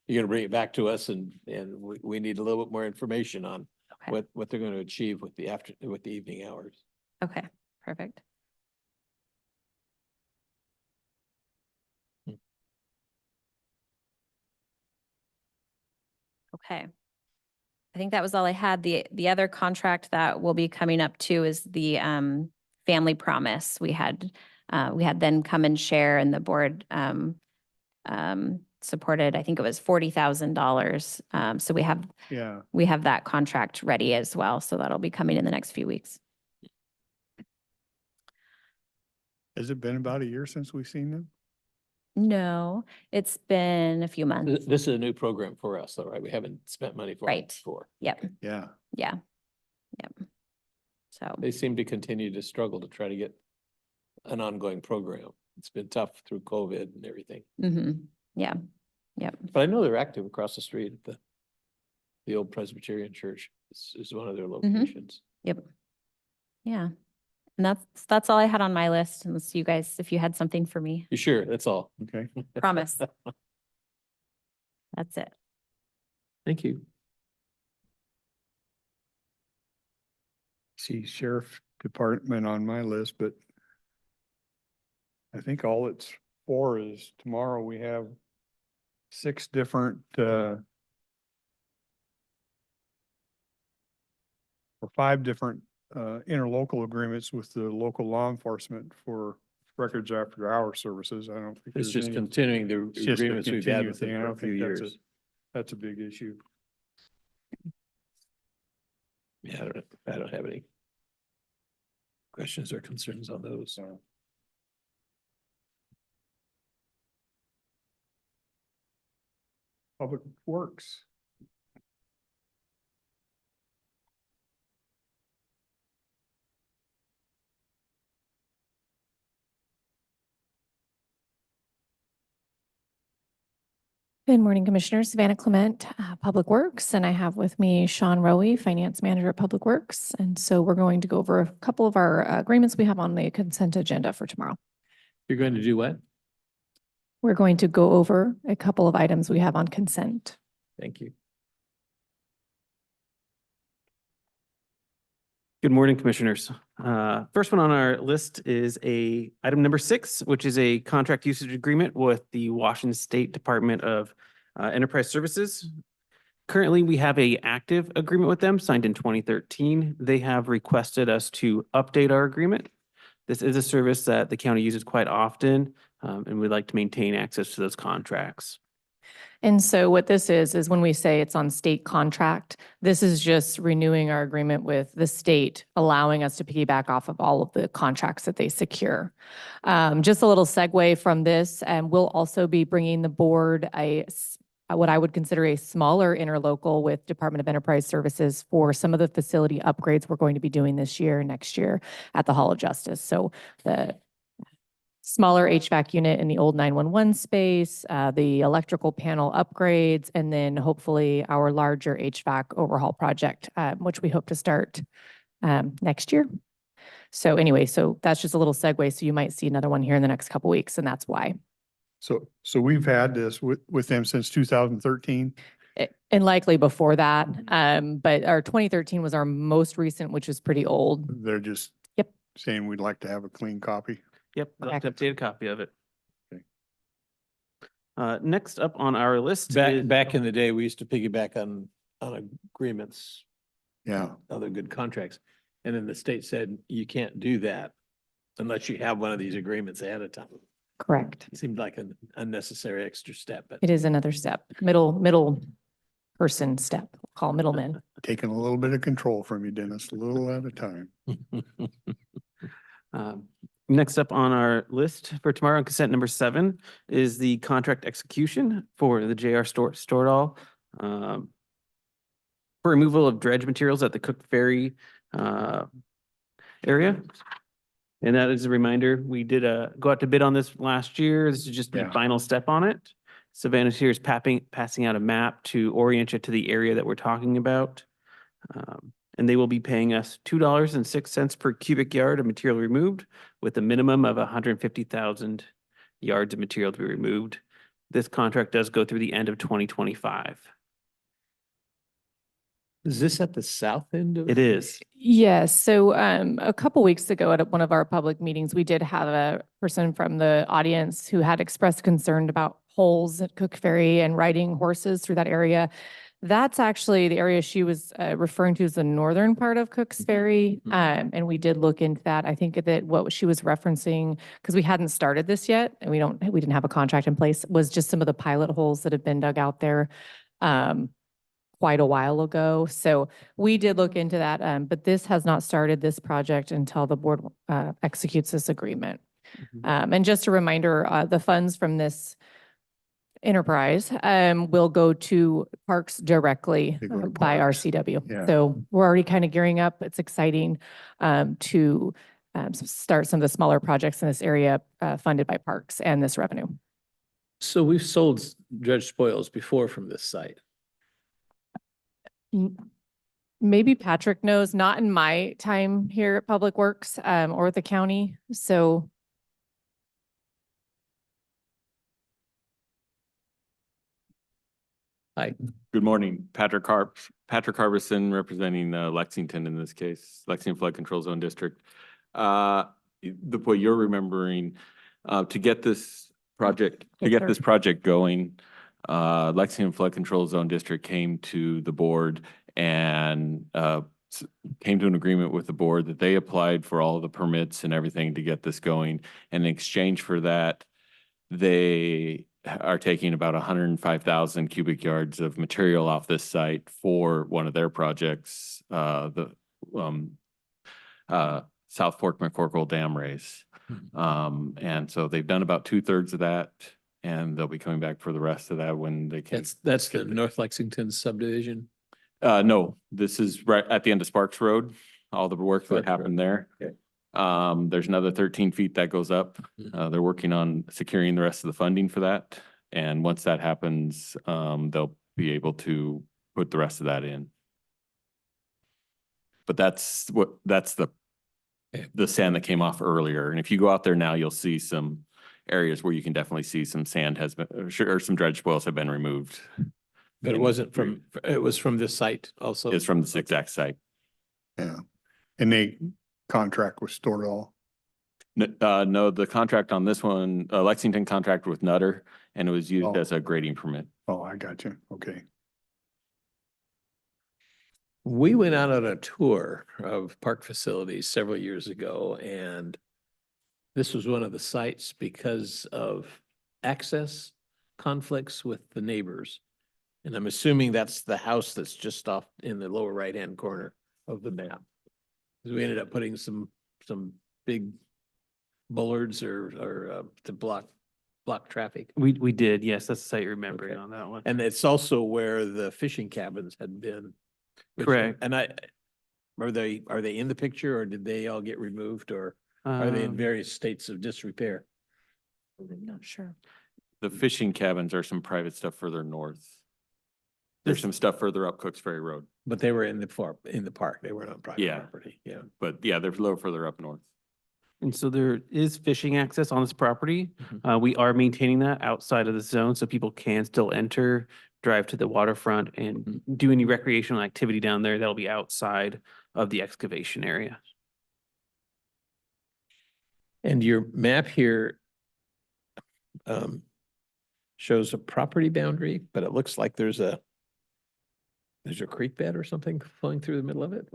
S5: gonna bring it back to us and we need a little bit more information on
S2: Okay.
S5: what they're gonna achieve with the evening hours.
S2: Okay, perfect. Okay. I think that was all I had. The other contract that will be coming up too is the Family Promise. We had them come and share, and the board supported, I think it was $40,000. So
S1: Yeah.
S2: we have that contract ready as well. So that'll be coming in the next few weeks.
S1: Has it been about a year since we've seen them?
S2: No, it's been a few months.
S5: This is a new program for us, though, right? We haven't spent money for it
S2: Right.
S5: before.
S2: Yep.
S1: Yeah.
S2: Yeah. Yep. So,
S5: They seem to continue to struggle to try to get an ongoing program. It's been tough through COVID and everything.
S2: yeah. Yep.
S5: But I know they're active across the street at the old Presbyterian church. This is one of their locations.
S2: Yep. Yeah. And that's all I had on my list, unless you guys, if you had something for me.
S5: You sure? That's all.
S1: Okay.
S2: Promise. That's it.
S5: Thank you.
S1: See sheriff department on my list, but I think all it's for is tomorrow we have 6 different, or 5 different, interlocal agreements with the local law enforcement for records after hour services. I don't think
S5: It's
S1: there's
S5: just
S1: any.
S5: continuing the
S1: It's just a
S5: agreements we've had
S1: continuing
S5: with them
S1: thing. I
S5: for a
S1: don't
S5: few
S1: think
S5: years.
S1: that's a big issue.
S5: Yeah, I don't have any questions or concerns on those.
S1: So. Public Works.
S7: Good morning, Commissioners. Savannah Clement, Public Works, and I have with me Sean Rowe, Finance Manager at Public Works. And so we're going to go over a couple of our agreements we have on the consent agenda for tomorrow.
S5: You're going to do what?
S7: We're going to go over a couple of items we have on consent.
S5: Thank you.
S8: Good morning, Commissioners. First one on our list is item number 6, which is a contract usage agreement with the Washington State Department of Enterprise Services. Currently, we have an active agreement with them signed in 2013. They have requested us to update our agreement. This is a service that the county uses quite often, and we'd like to maintain access to those contracts.
S7: And so what this is when we say it's on state contract, this is just renewing our agreement with the state, allowing us to piggyback off of all of the contracts that they secure. Just a little segue from this, and we'll also be bringing the board what I would consider a smaller interlocal with Department of Enterprise Services for some of the facility upgrades we're going to be doing this year, next year at the Hall of Justice. So the smaller HVAC unit in the old 911 space, the electrical panel upgrades, and then hopefully our larger HVAC overhaul project, which we hope to start next year. So anyway, so that's just a little segue. So you might see another one here in the next couple weeks, and that's why.
S1: So we've had this with them since 2013.
S7: And likely before that, but our 2013 was our most recent, which is pretty old.
S1: They're just
S7: Yep.
S1: saying we'd like to have a clean copy.
S8: Yep, I'd like to update a copy of it.
S1: Okay.
S8: Next up on our list
S5: Back in the day, we used to piggyback on agreements,
S1: Yeah.
S5: other good contracts. And then the state said, you can't do that unless you have one of these agreements ahead of time.
S7: Correct.
S5: It seemed like an unnecessary extra step, but
S7: It is another step, middle person step, call middleman.
S1: Taking a little bit of control from you, Dennis, a little at a time.
S8: Next up on our list for tomorrow, consent number 7 is the contract execution for the JR Stordahl for removal of dredge materials at the Cook Ferry area. And that is a reminder, we did go out to bid on this last year. This is just the
S1: Yeah.
S8: final step on it. Savannah here is passing out a map to orient you to the area that we're talking about. And they will be paying us $2.06 per cubic yard of material removed with a minimum of 150,000 yards of material to be removed. This contract does go through the end of 2025.
S5: is this at the south end of?
S8: It is.
S7: Yes. So a couple weeks ago at one of our public meetings, we did have a person from the audience who had expressed concern about holes at Cook Ferry and riding horses through that area. That's actually the area she was referring to as the northern part of Cook's Ferry. And we did look into that. I think that what she was referencing, because we hadn't started this yet and we didn't have a contract in place, was just some of the pilot holes that have been dug out there quite a while ago. So we did look into that, but this has not started this project until the board executes this agreement. And just a reminder, the funds from this enterprise will go to parks directly
S1: They go to
S7: by
S1: parks.
S7: RCW.
S1: Yeah.
S7: So we're already kind of gearing up. It's exciting to start some of the smaller projects in this area funded by parks and this revenue.
S5: So we've sold dredge spoils before from this site.
S7: Maybe Patrick knows, not in my time here at Public Works or the county. So
S5: Hi.
S9: Good morning, Patrick Harbison representing Lexington in this case, Lexington Flood Control Zone District. The way you're remembering, to get this project, going, Lexington Flood Control Zone District came to the board and came to an agreement with the board that they applied for all the permits and everything to get this going. And in exchange for that, they are taking about 105,000 cubic yards of material off this site for one of their projects, the South Fork McCorkle Dam raise. And so they've done about 2/3 of that, and they'll be coming back for the rest of that when they can.
S5: That's the North Lexington subdivision.
S9: No, this is right at the end of Sparks Road, all the work that
S5: Sparks Road.
S9: happened there.
S5: Okay.
S9: There's another 13 feet that goes up. They're working on securing the rest of the funding for that. And once that happens, they'll be able to put the rest of that in. But that's the sand that came off earlier. And if you go out there now, you'll see some areas where you can definitely see some sand has been, or some dredge spoils have been removed.
S5: But it wasn't from, it was from this site also.
S9: It's from this exact site.
S1: Yeah. And they contract with Storedall.
S9: No, the contract on this one, Lexington contract with Nutter, and it was used
S1: Oh.
S9: as a grading permit.
S1: Oh, I got you. Okay.
S5: We went out on a tour of park facilities several years ago, and this was one of the sites because of access conflicts with the neighbors. And I'm assuming that's the house that's just off in the lower right-hand corner of the map. 'Cause we ended up putting some big bullards or to block traffic.
S8: We did, yes, that's the site you're remembering
S5: Okay.
S8: on that one.
S5: And it's also where the fishing cabins had been. which-
S8: Correct.
S5: And are they in the picture, or did they all get removed, or are they in
S8: Um,
S5: various states of disrepair?
S7: I'm not sure.
S9: The fishing cabins are some private stuff further north. There's some stuff further up Cooks Ferry Road,
S5: But they were in the park. They weren't on private
S9: Yeah.
S5: property. Yeah.
S9: but yeah, they're a little further up north.
S8: And so there is fishing access on this property.
S5: Mhm.
S8: We are maintaining that outside of the zone so people can still enter, drive to the waterfront and do any recreational activity down there. That'll be outside of the excavation area.
S5: And your map here shows a property boundary, but it looks like there's a creek bed or something flowing through the middle of it.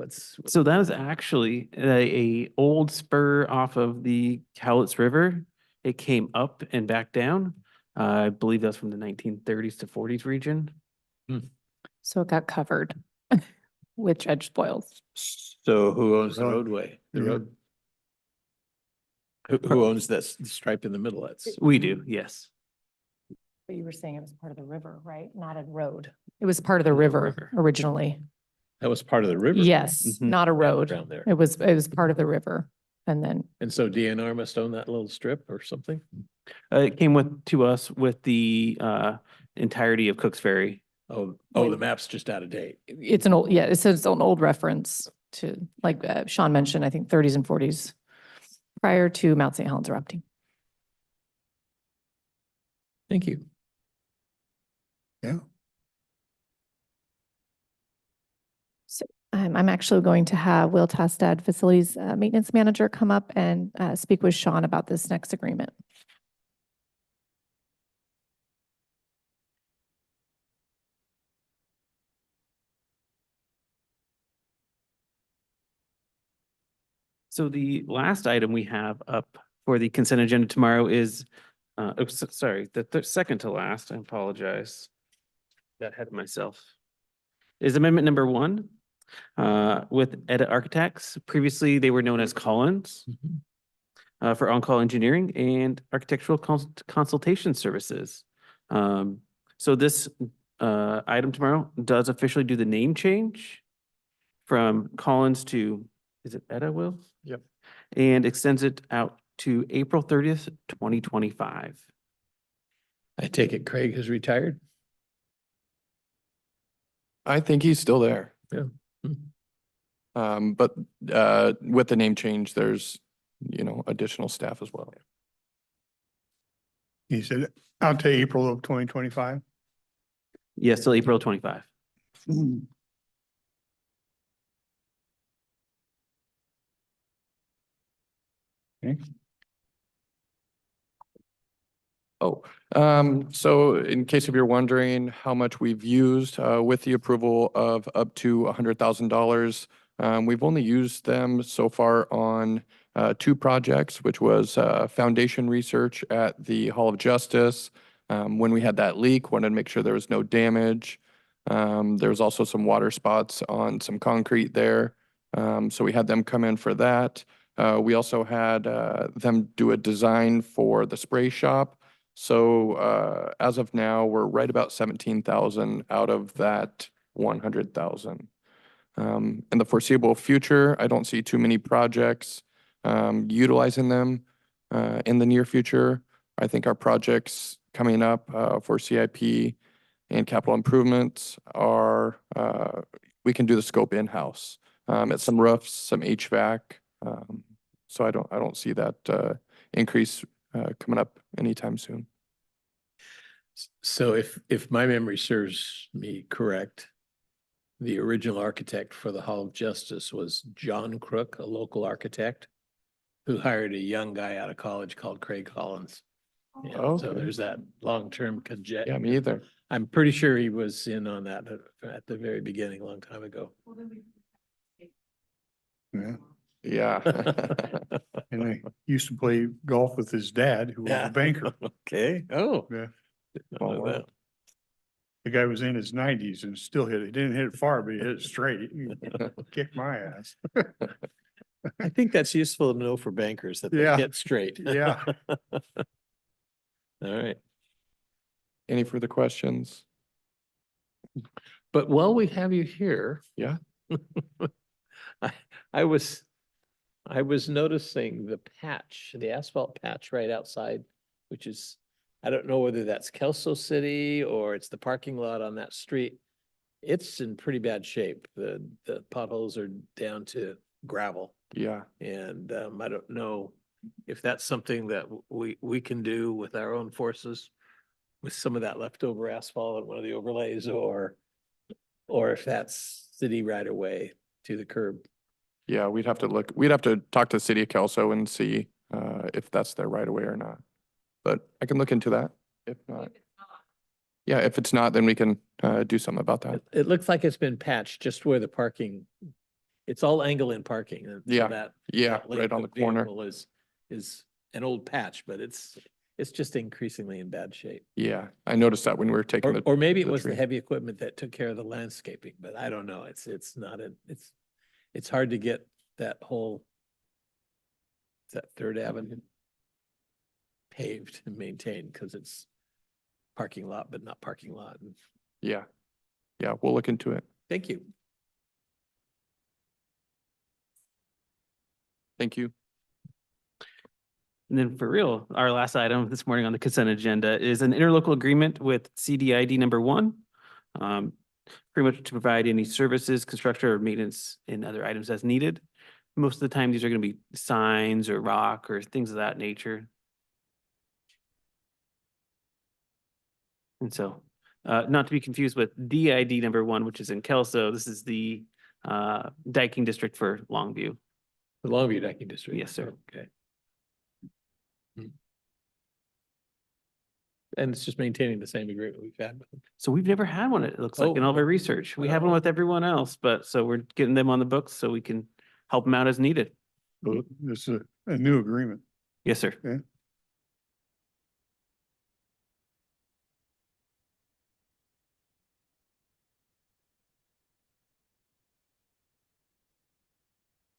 S8: So that is actually a old spur off of the Cowlitz River. It came up and back down. I believe that's from the 1930s to 40s region.
S7: So it got covered with dredge spoils.
S5: So who owns the
S1: Really?
S5: roadway? The
S1: Yeah.
S5: road? Who owns that stripe in the middle? That's,
S8: We do, yes.
S7: But you were saying it was part of the river, right? Not a road. It was part of the river originally.
S5: that was part of the river.
S7: Yes,
S8: Mhm.
S7: not a road.
S5: Down there.
S7: It was part of the river. And then,
S5: And so DNR must own that little strip or something?
S8: It came to us with the entirety of Cooks Ferry.
S5: Oh, the map's just out of date.
S7: it's an old, it's an old reference to, like Sean mentioned, I think 30s and 40s prior to Mount St. Helens erupting.
S5: Thank you.
S1: Yeah.
S7: So I'm actually going to have Will Tastad, Facilities Maintenance Manager, come up and speak with Sean about this next agreement.
S8: So the last item we have up for the consent agenda tomorrow is, sorry, the second to last, I apologize. Got ahead of myself. Is amendment number 1 with Edit Architects. Previously, they were known as Collins for on-call engineering and architectural consultation services. So this item tomorrow does officially do the name change from Collins to, is it Edda, Will?
S1: Yep.
S8: And extends it out to April 30th, 2025.
S5: I take it Craig has retired?
S10: I think he's still there.
S5: Yeah.
S10: But with the name change, there's, additional staff as well.
S1: He said out to April of 2025.
S8: Yes, till April 25.
S1: Okay.
S10: So in case if you're wondering how much we've used with the approval of up to $100,000, we've only used them so far on 2 projects, which was foundation research at the Hall of Justice. When we had that leak, wanted to make sure there was no damage. There was also some water spots on some concrete there. So we had them come in for that. We also had them do a design for the spray shop. So as of now, we're right about 17,000 out of that 100,000. In the foreseeable future, I don't see too many projects utilizing them in the near future. I think our projects coming up for CIP and capital improvements are, we can do the scope in-house. At some roofs, some HVAC. So I don't see that increase coming up anytime soon.
S5: So if my memory serves me correct, the original architect for the Hall of Justice was John Crook, a local architect, who hired a young guy out of college called Craig Collins. And so
S10: Okay.
S5: there's that long-term
S10: Yeah,
S5: conjecture.
S10: me either.
S5: I'm pretty sure he was in on that at the very beginning, a long time ago.
S1: Yeah.
S10: Yeah.
S1: And I used to play golf with his dad, who was
S5: Yeah.
S1: a banker.
S5: Okay, oh.
S1: Yeah.
S5: Didn't
S10: Small
S5: know that.
S10: world.
S1: The guy was in his nineties and still hit it. He didn't hit it far, but he hit it straight. He kicked my ass.
S5: I think that's useful to know for bankers that they
S1: Yeah.
S5: get straight.
S1: Yeah.
S5: All right.
S10: Any further questions?
S5: But while we have you here.
S10: Yeah.
S5: I was noticing the patch, the asphalt patch right outside, which is, I don't know whether that's Kelso City or it's the parking lot on that street. It's in pretty bad shape. The potholes are down to gravel.
S10: Yeah.
S5: And I don't know if that's something that we can do with our own forces with some of that leftover asphalt on one of the overlays, or if that's city right away to the curb.
S10: Yeah, we'd have to talk to the city of Kelso and see if that's their right of way or not. But I can look into that if not. Yeah, if it's not, then we can do something about that.
S5: It looks like it's been patched just where the parking, it's all angle in parking. And so
S10: Yeah,
S5: that
S10: Yeah,
S5: that lane
S10: right on the
S5: of
S10: corner.
S5: vehicle is an old patch, but it's just increasingly in bad shape.
S10: Yeah, I noticed that when we were taking
S5: Or maybe it
S10: the
S5: was the
S10: tree.
S5: heavy equipment that took care of the landscaping, but I don't know. It's not it's hard to get that whole, that Third Avenue paved and maintained because it's parking lot, but not parking lot. And
S10: Yeah, yeah, we'll look into it.
S5: thank you.
S10: Thank you.
S8: And then for real, our last item this morning on the consent agenda is an interlocal agreement with CDID number 1. Pretty much to provide any services, construction or maintenance and other items as needed. Most of the time, these are going to be signs or rock or things of that nature. And so, not to be confused with DID number 1, which is in Kelso. This is the diking district for Longview.
S5: The Longview Decking District.
S8: Yes, sir.
S5: Okay. And it's just maintaining the same agreement we've had with them.
S8: So we've never had one, it looks like, in all of our research. We have one with everyone else, but so we're getting them on the books so we can help them out as needed.
S1: So this is a new agreement.
S8: Yes, sir.
S1: Yeah.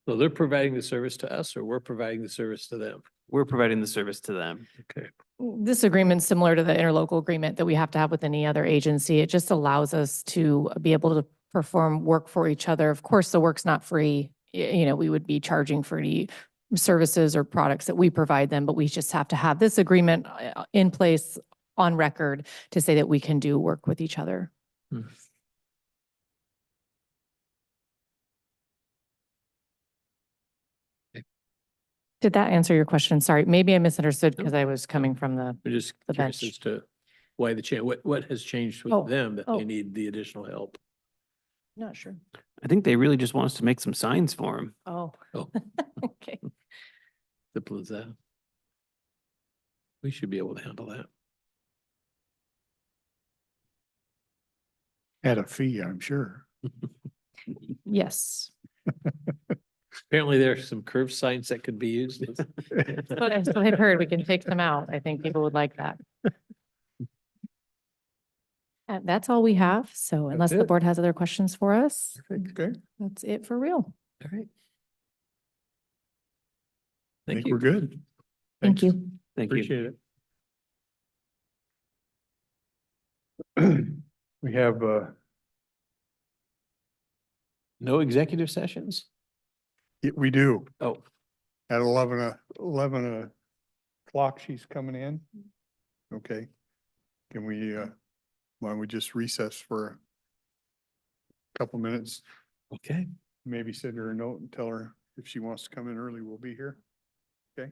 S5: So they're providing the service to us, or we're providing the service to them?
S8: We're providing the service to them.
S5: Okay.
S7: This agreement's similar to the interlocal agreement that we have to have with any other agency. It just allows us to be able to perform work for each other. Of course, the work's not free. You know, we would be charging for any services or products that we provide them, but we just have to have this agreement in place on record to say that we can do work with each other. Did that answer your question? Sorry, maybe I misunderstood because I was coming from the,
S5: We're just
S7: The
S5: curious
S7: bench.
S5: as to why the change, what has changed
S7: Oh,
S5: with them that
S7: oh.
S5: they need the additional help?
S7: not sure.
S8: I think they really just want us to make some signs for them.
S7: Oh.
S5: Oh.
S7: Okay.
S5: Simple as that. We should be able to handle that.
S1: At a fee, I'm sure.
S7: Yes.
S5: Apparently there's some curved signs that could be used.
S7: That's what I've heard. We can take them out. I think people would like that. And that's all we have. So unless the
S5: it.
S7: board has other questions for us,
S1: Okay,
S7: that's it for real.
S5: All right.
S1: I
S5: Thank
S1: think we're
S5: you.
S1: good.
S7: Thank
S1: Thanks.
S7: you.
S8: Thank you.
S1: Appreciate it. We have,
S5: No executive sessions?
S1: we do.
S5: Oh,
S1: At 11 o'clock, she's coming in. Okay. Can we, why don't we just recess for a couple minutes?
S5: Okay.
S1: Maybe send her a note and tell her if she wants to come in early, we'll be here. Okay?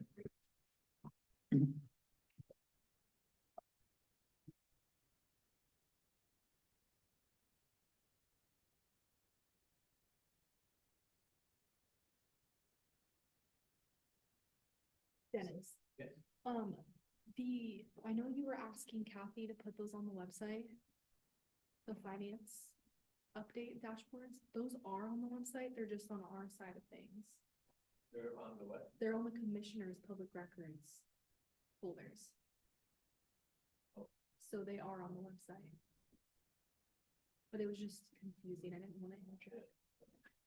S11: Dennis. I know you were asking Kathy to put those on the website. The finance update dashboards, those are on the website, they're just on our side of things.
S5: They're on the what?
S11: They're on the commissioner's public records folders. So they are on the website. But it was just confusing, I didn't want to enter it.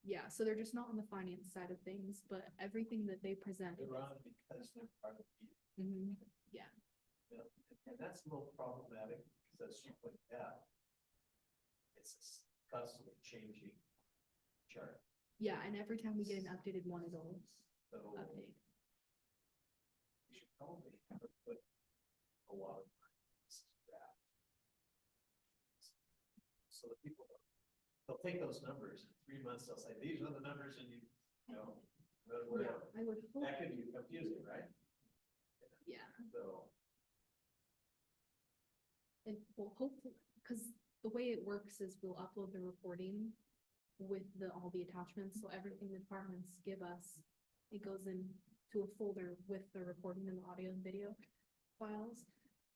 S11: Yeah, so they're just not on the finance side of things, but everything that they present.
S5: They're on because they're part of the.
S11: Yeah.
S5: And that's a little problematic because as you point out, it's a constantly changing chart.
S11: Yeah, and every time we get an updated one, it'll
S5: So
S11: update.
S5: we should probably have her put a lot of graph. So the people, they'll take those numbers, in 3 months, they'll say, these are the numbers and you know,
S11: Yeah, I would hope,
S5: that could be confusing, right?
S11: yeah,
S5: So.
S11: and well, hopefully, because the way it works is we'll upload the reporting with all the attachments, so everything the departments give us, it goes into a folder with the recording and the audio and video files.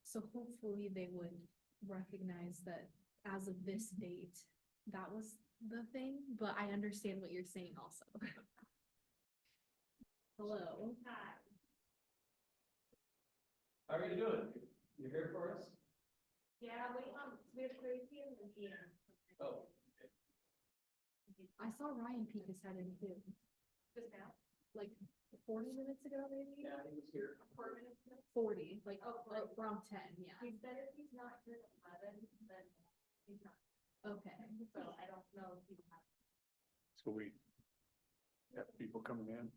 S11: So hopefully they would recognize that as of this date, that was the thing, but I understand what you're saying also. Hello. Hi.
S5: How are you doing? You here for us?
S11: Yeah, we have crazy in here.
S5: Oh.
S11: I saw Ryan peek his head in too. Just now? Like 40 minutes ago, maybe?
S5: Yeah, he was here.
S11: 4 minutes ago? 40, like, around 10, yeah. He said if he's not here at 11, then he's not. Okay, so I don't know if he has.
S1: So we have people coming in.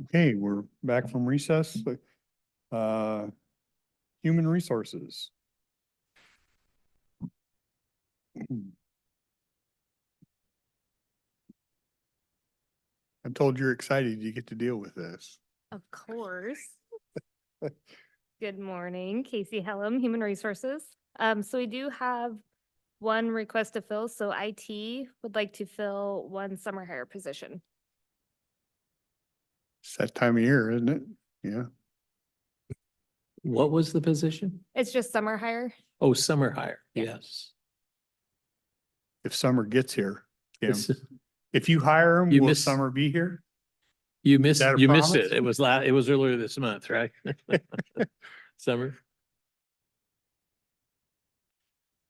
S1: Okay, we're back from recess. Human resources. I'm told you're excited you get to deal with this.
S3: Of course. Good morning, Casey Hellum, Human Resources. So we do have one request to fill, so IT would like to fill one summer hire position.
S1: It's that time of year, isn't it? Yeah.
S5: What was the position?
S3: It's just summer hire.
S5: Oh, summer hire,
S3: Yeah.
S5: yes.
S1: If summer gets here, Kim,
S5: It's-
S1: if you hire him,
S5: You
S1: will
S5: miss-
S1: summer be here?
S5: You missed,
S1: that a
S5: you missed
S1: promise?
S5: it. It was earlier this month, right? Summer.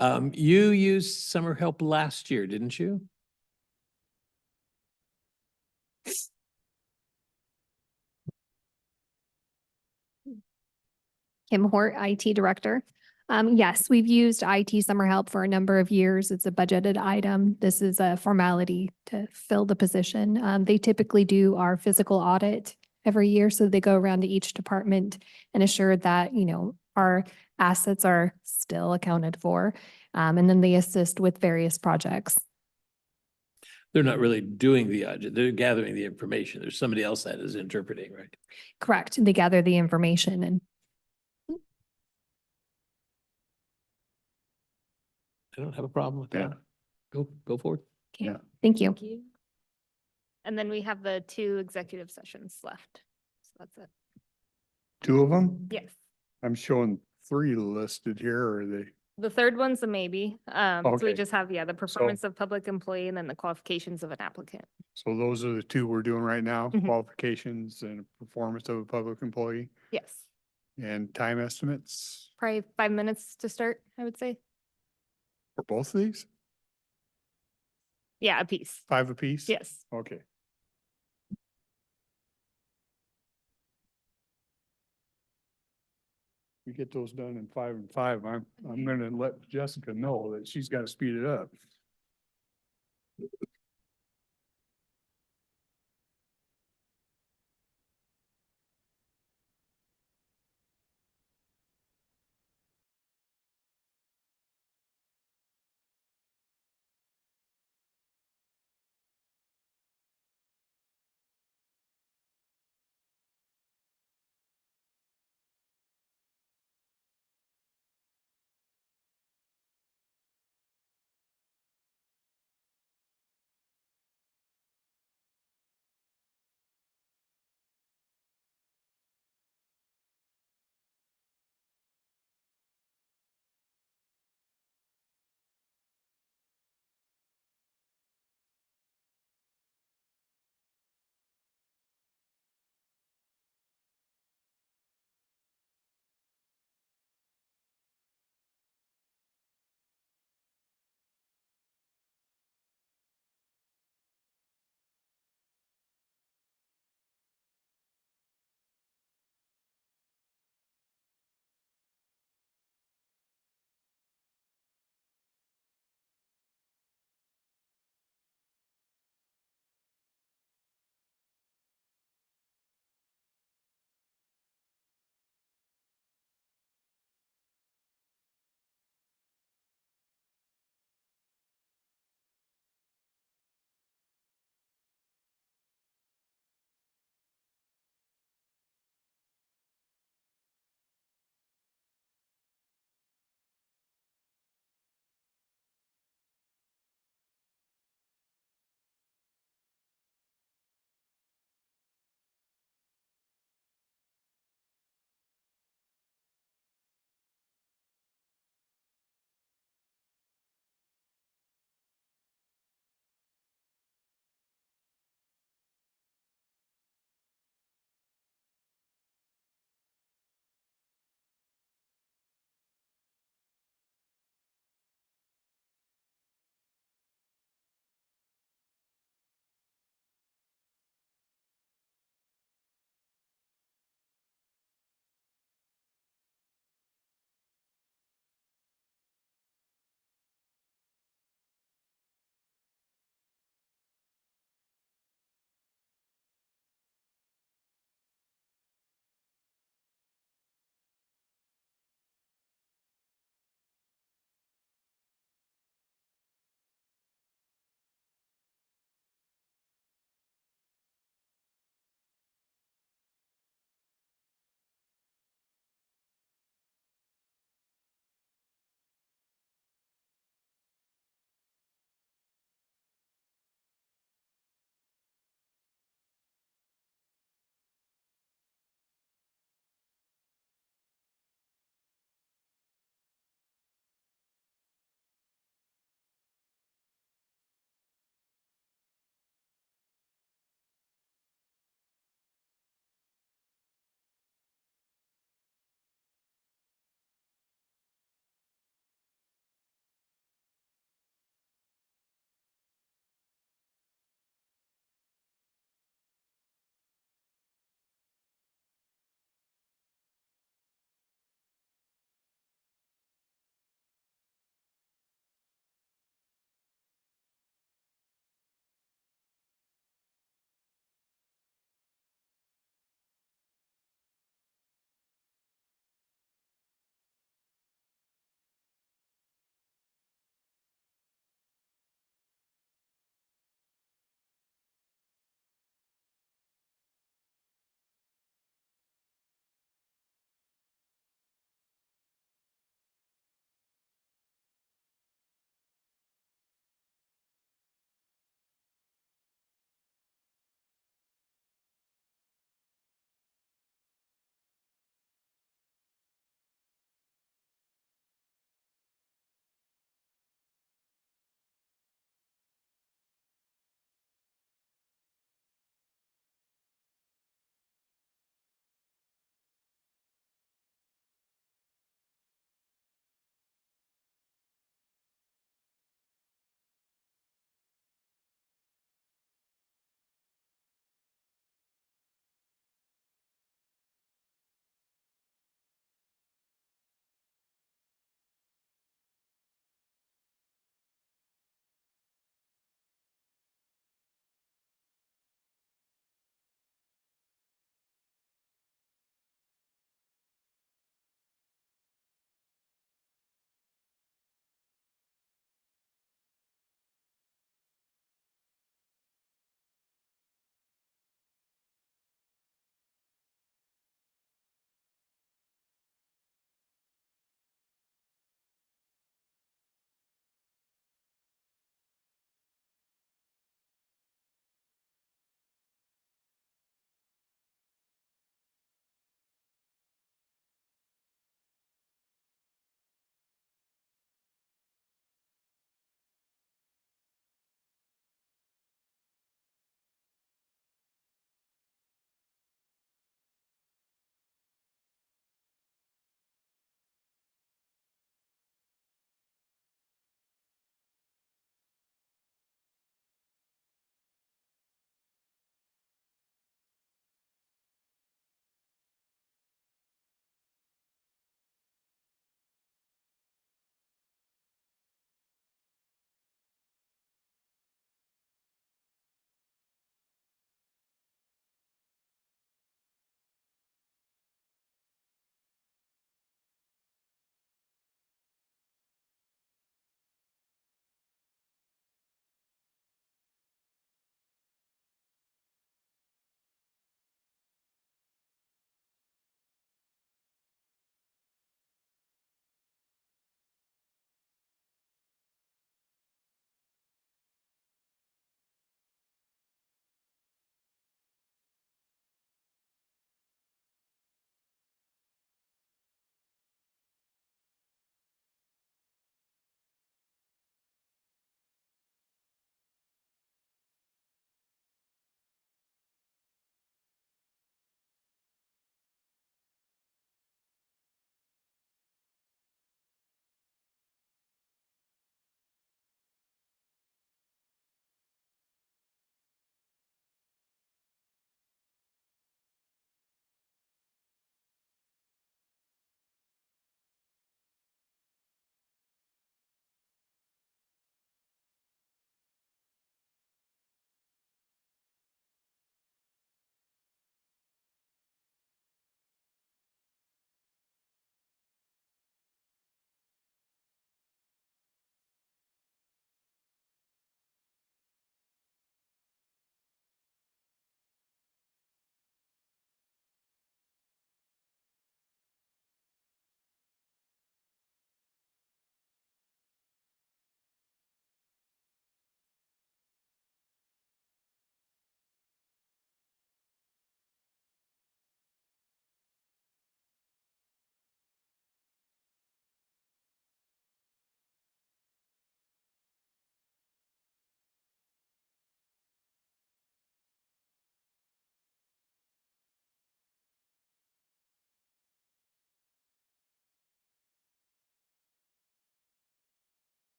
S5: You used summer help last year, didn't you?
S3: Kim Hort, IT Director. Yes, we've used IT summer help for a number of years. It's a budgeted item. This is a formality to fill the position. They typically do our physical audit every year, so they go around to each department and assure that, our assets are still accounted for. And then they assist with various projects.
S5: They're not really doing the audit. They're gathering the information. There's somebody else that is interpreting, right?
S3: Correct. They gather the information and
S5: I don't have a problem with
S1: Yeah.
S5: that. Go forward.
S3: okay.
S1: Yeah.
S3: Thank you. And then we have the 2 executive sessions left. So that's it.
S1: 2 of them?
S3: Yes.
S1: I'm showing 3 listed here, or are they?
S3: The third one's a maybe. So we
S1: Okay.
S3: just have, the performance of public employee and then the qualifications of an applicant.
S1: So those are the 2 we're doing right now,
S3: Mhm.
S1: qualifications and performance of a public employee
S3: Yes.
S1: and time estimates
S3: Probably 5 minutes to start, I would say.
S1: for both of these?
S3: Yeah, a piece.
S1: 5 apiece?
S3: Yes.
S1: Okay. We get those done in 5 and 5. I'm gonna let Jessica know that she's got to speed it up.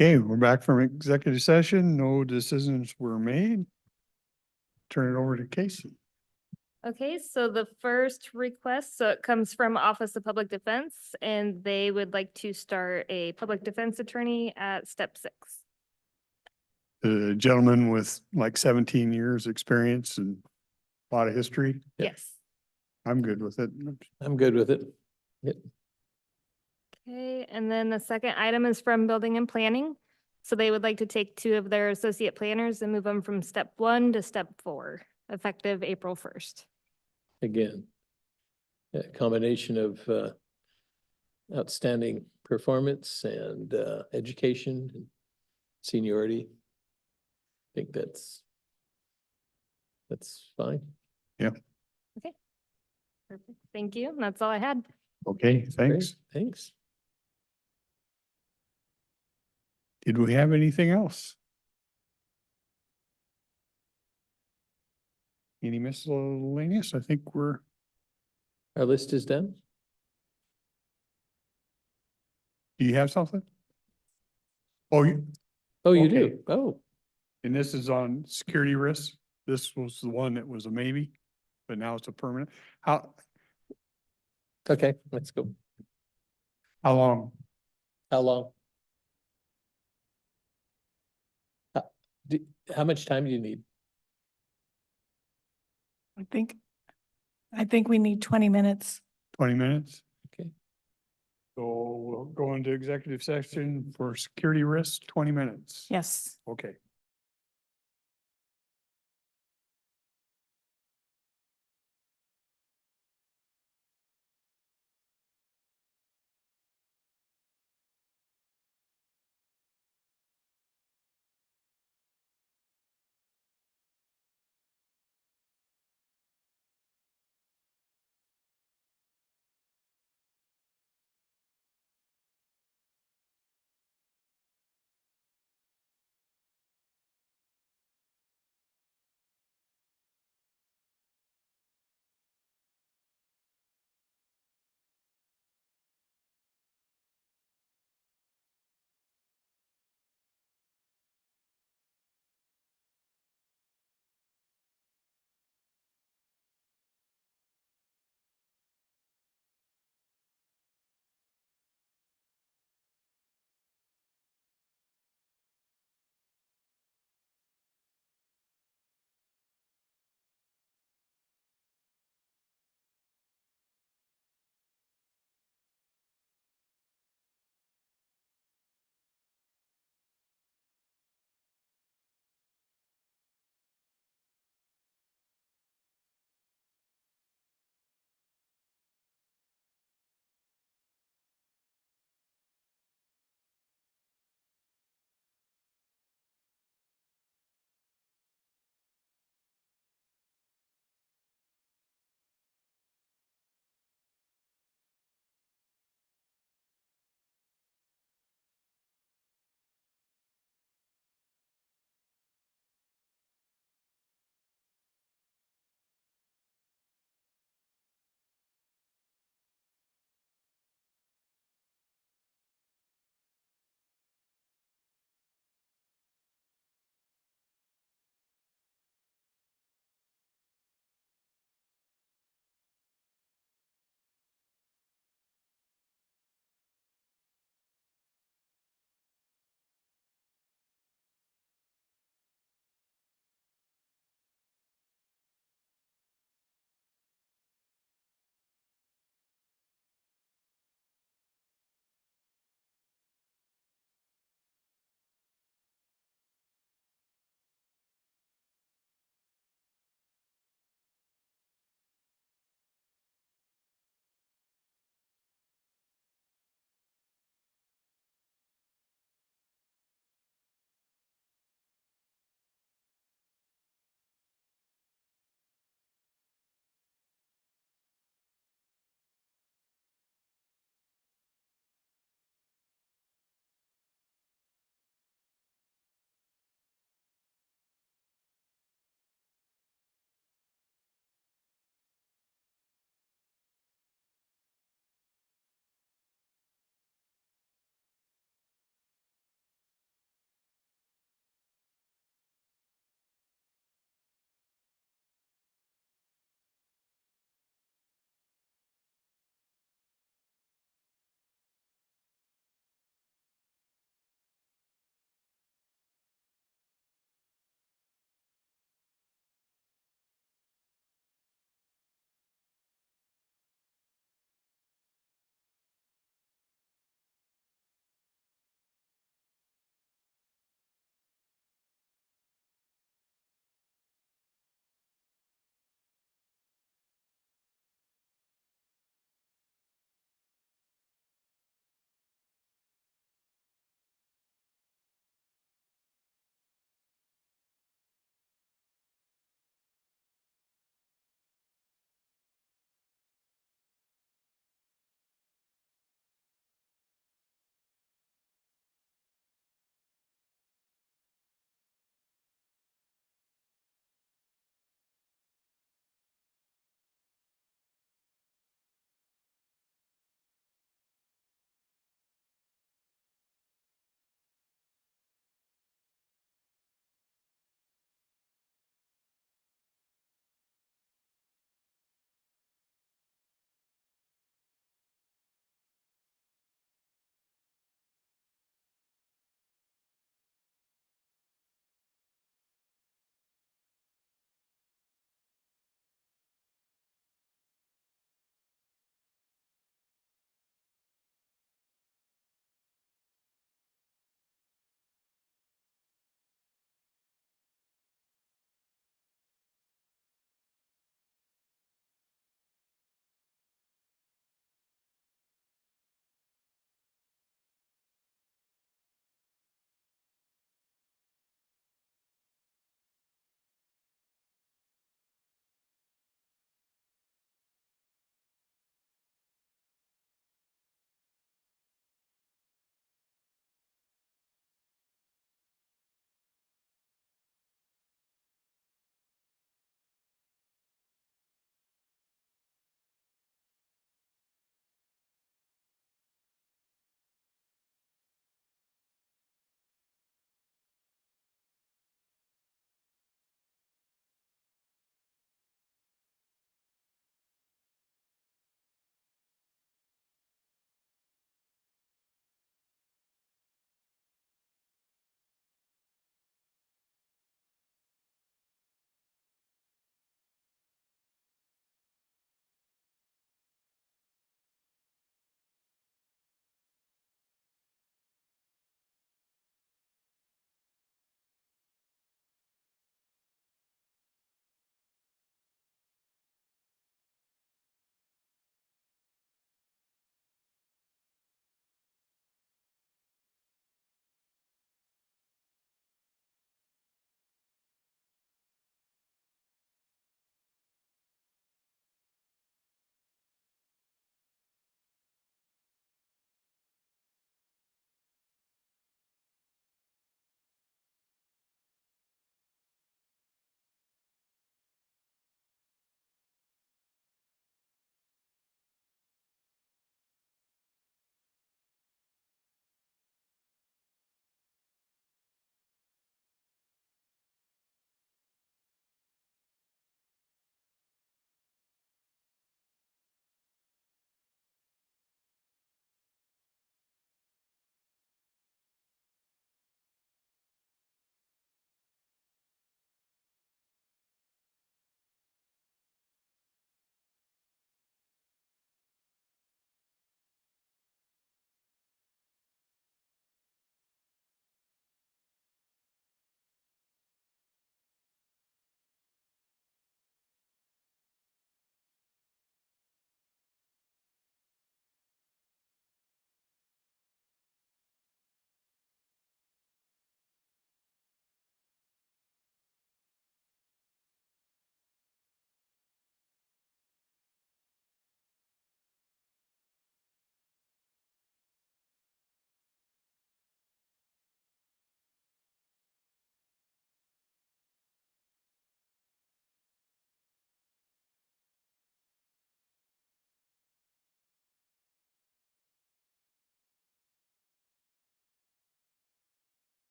S1: Okay, we're back from executive session. No decisions were made. Turn it over to Casey.
S12: Okay, so the first request, so it comes from Office of Public Defense, and they would like to start a public defense attorney at step 6.
S1: The gentleman with like 17 years experience and a lot of history.
S5: Yeah.
S12: Yes.
S1: I'm good with it.
S5: I'm good with it.
S12: Okay, and then the second item is from Building and Planning. So they would like to take 2 of their associate planners and move them from step 1 to step 4, effective April 1st.
S5: Again, a combination of outstanding performance and education and seniority. I think that's fine.
S12: Perfect. Thank you. That's all I had.
S1: Okay,
S5: Great,
S1: thanks.
S5: thanks.
S1: Did we have anything else? Any miscellaneous? I think we're,
S5: Our list is done.
S1: do you have something? Oh, you,
S5: Oh, you
S1: Okay.
S5: do? Oh,
S1: and this is on security risks. This was the one that was a maybe, but now it's a permanent. How
S5: okay, let's go.
S1: long?
S5: How long? How much time do you need?
S4: I think we need 20 minutes.
S1: 20 minutes?
S5: Okay.
S1: So we'll go into executive session for security risks, 20 minutes.
S4: Yes.
S1: Okay.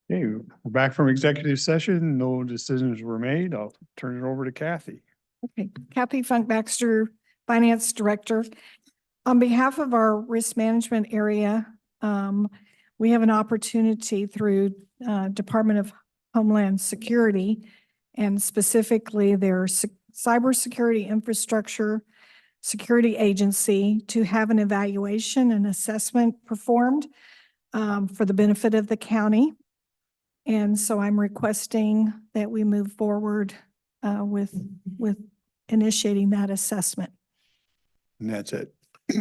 S1: Okay, we're back from executive session. No decisions were made. I'll turn it over to Kathy.
S4: Okay, Kathy Funk Baxter, Finance Director. On behalf of our risk management area, we have an opportunity through Department of Homeland Security and specifically their cybersecurity infrastructure security agency to have an evaluation and assessment performed for the benefit of the county. And so I'm requesting that we move forward with initiating that assessment
S1: And that's it.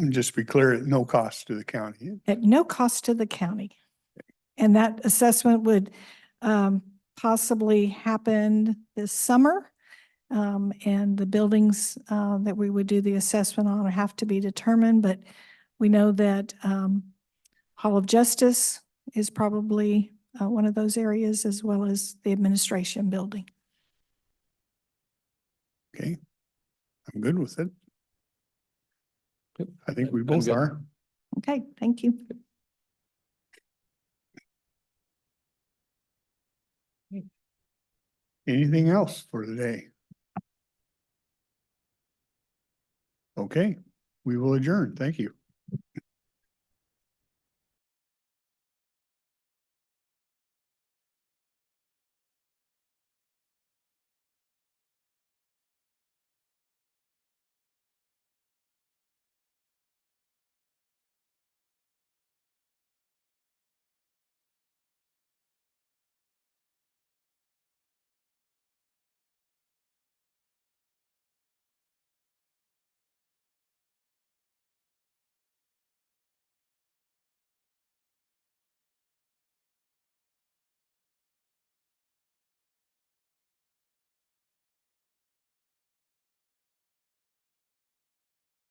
S1: Just to be clear, at no cost to the county.
S4: at no cost to the county. And that assessment would possibly happen this summer. And the buildings that we would do the assessment on have to be determined, but we know that Hall of Justice is probably one of those areas, as well as the administration building.
S1: Okay. I'm good with it.
S5: Yep.
S1: I think we
S5: I'm
S1: both
S5: good.
S1: are.
S4: Okay, thank you.
S1: Anything else for today? Okay, we will adjourn. Thank you.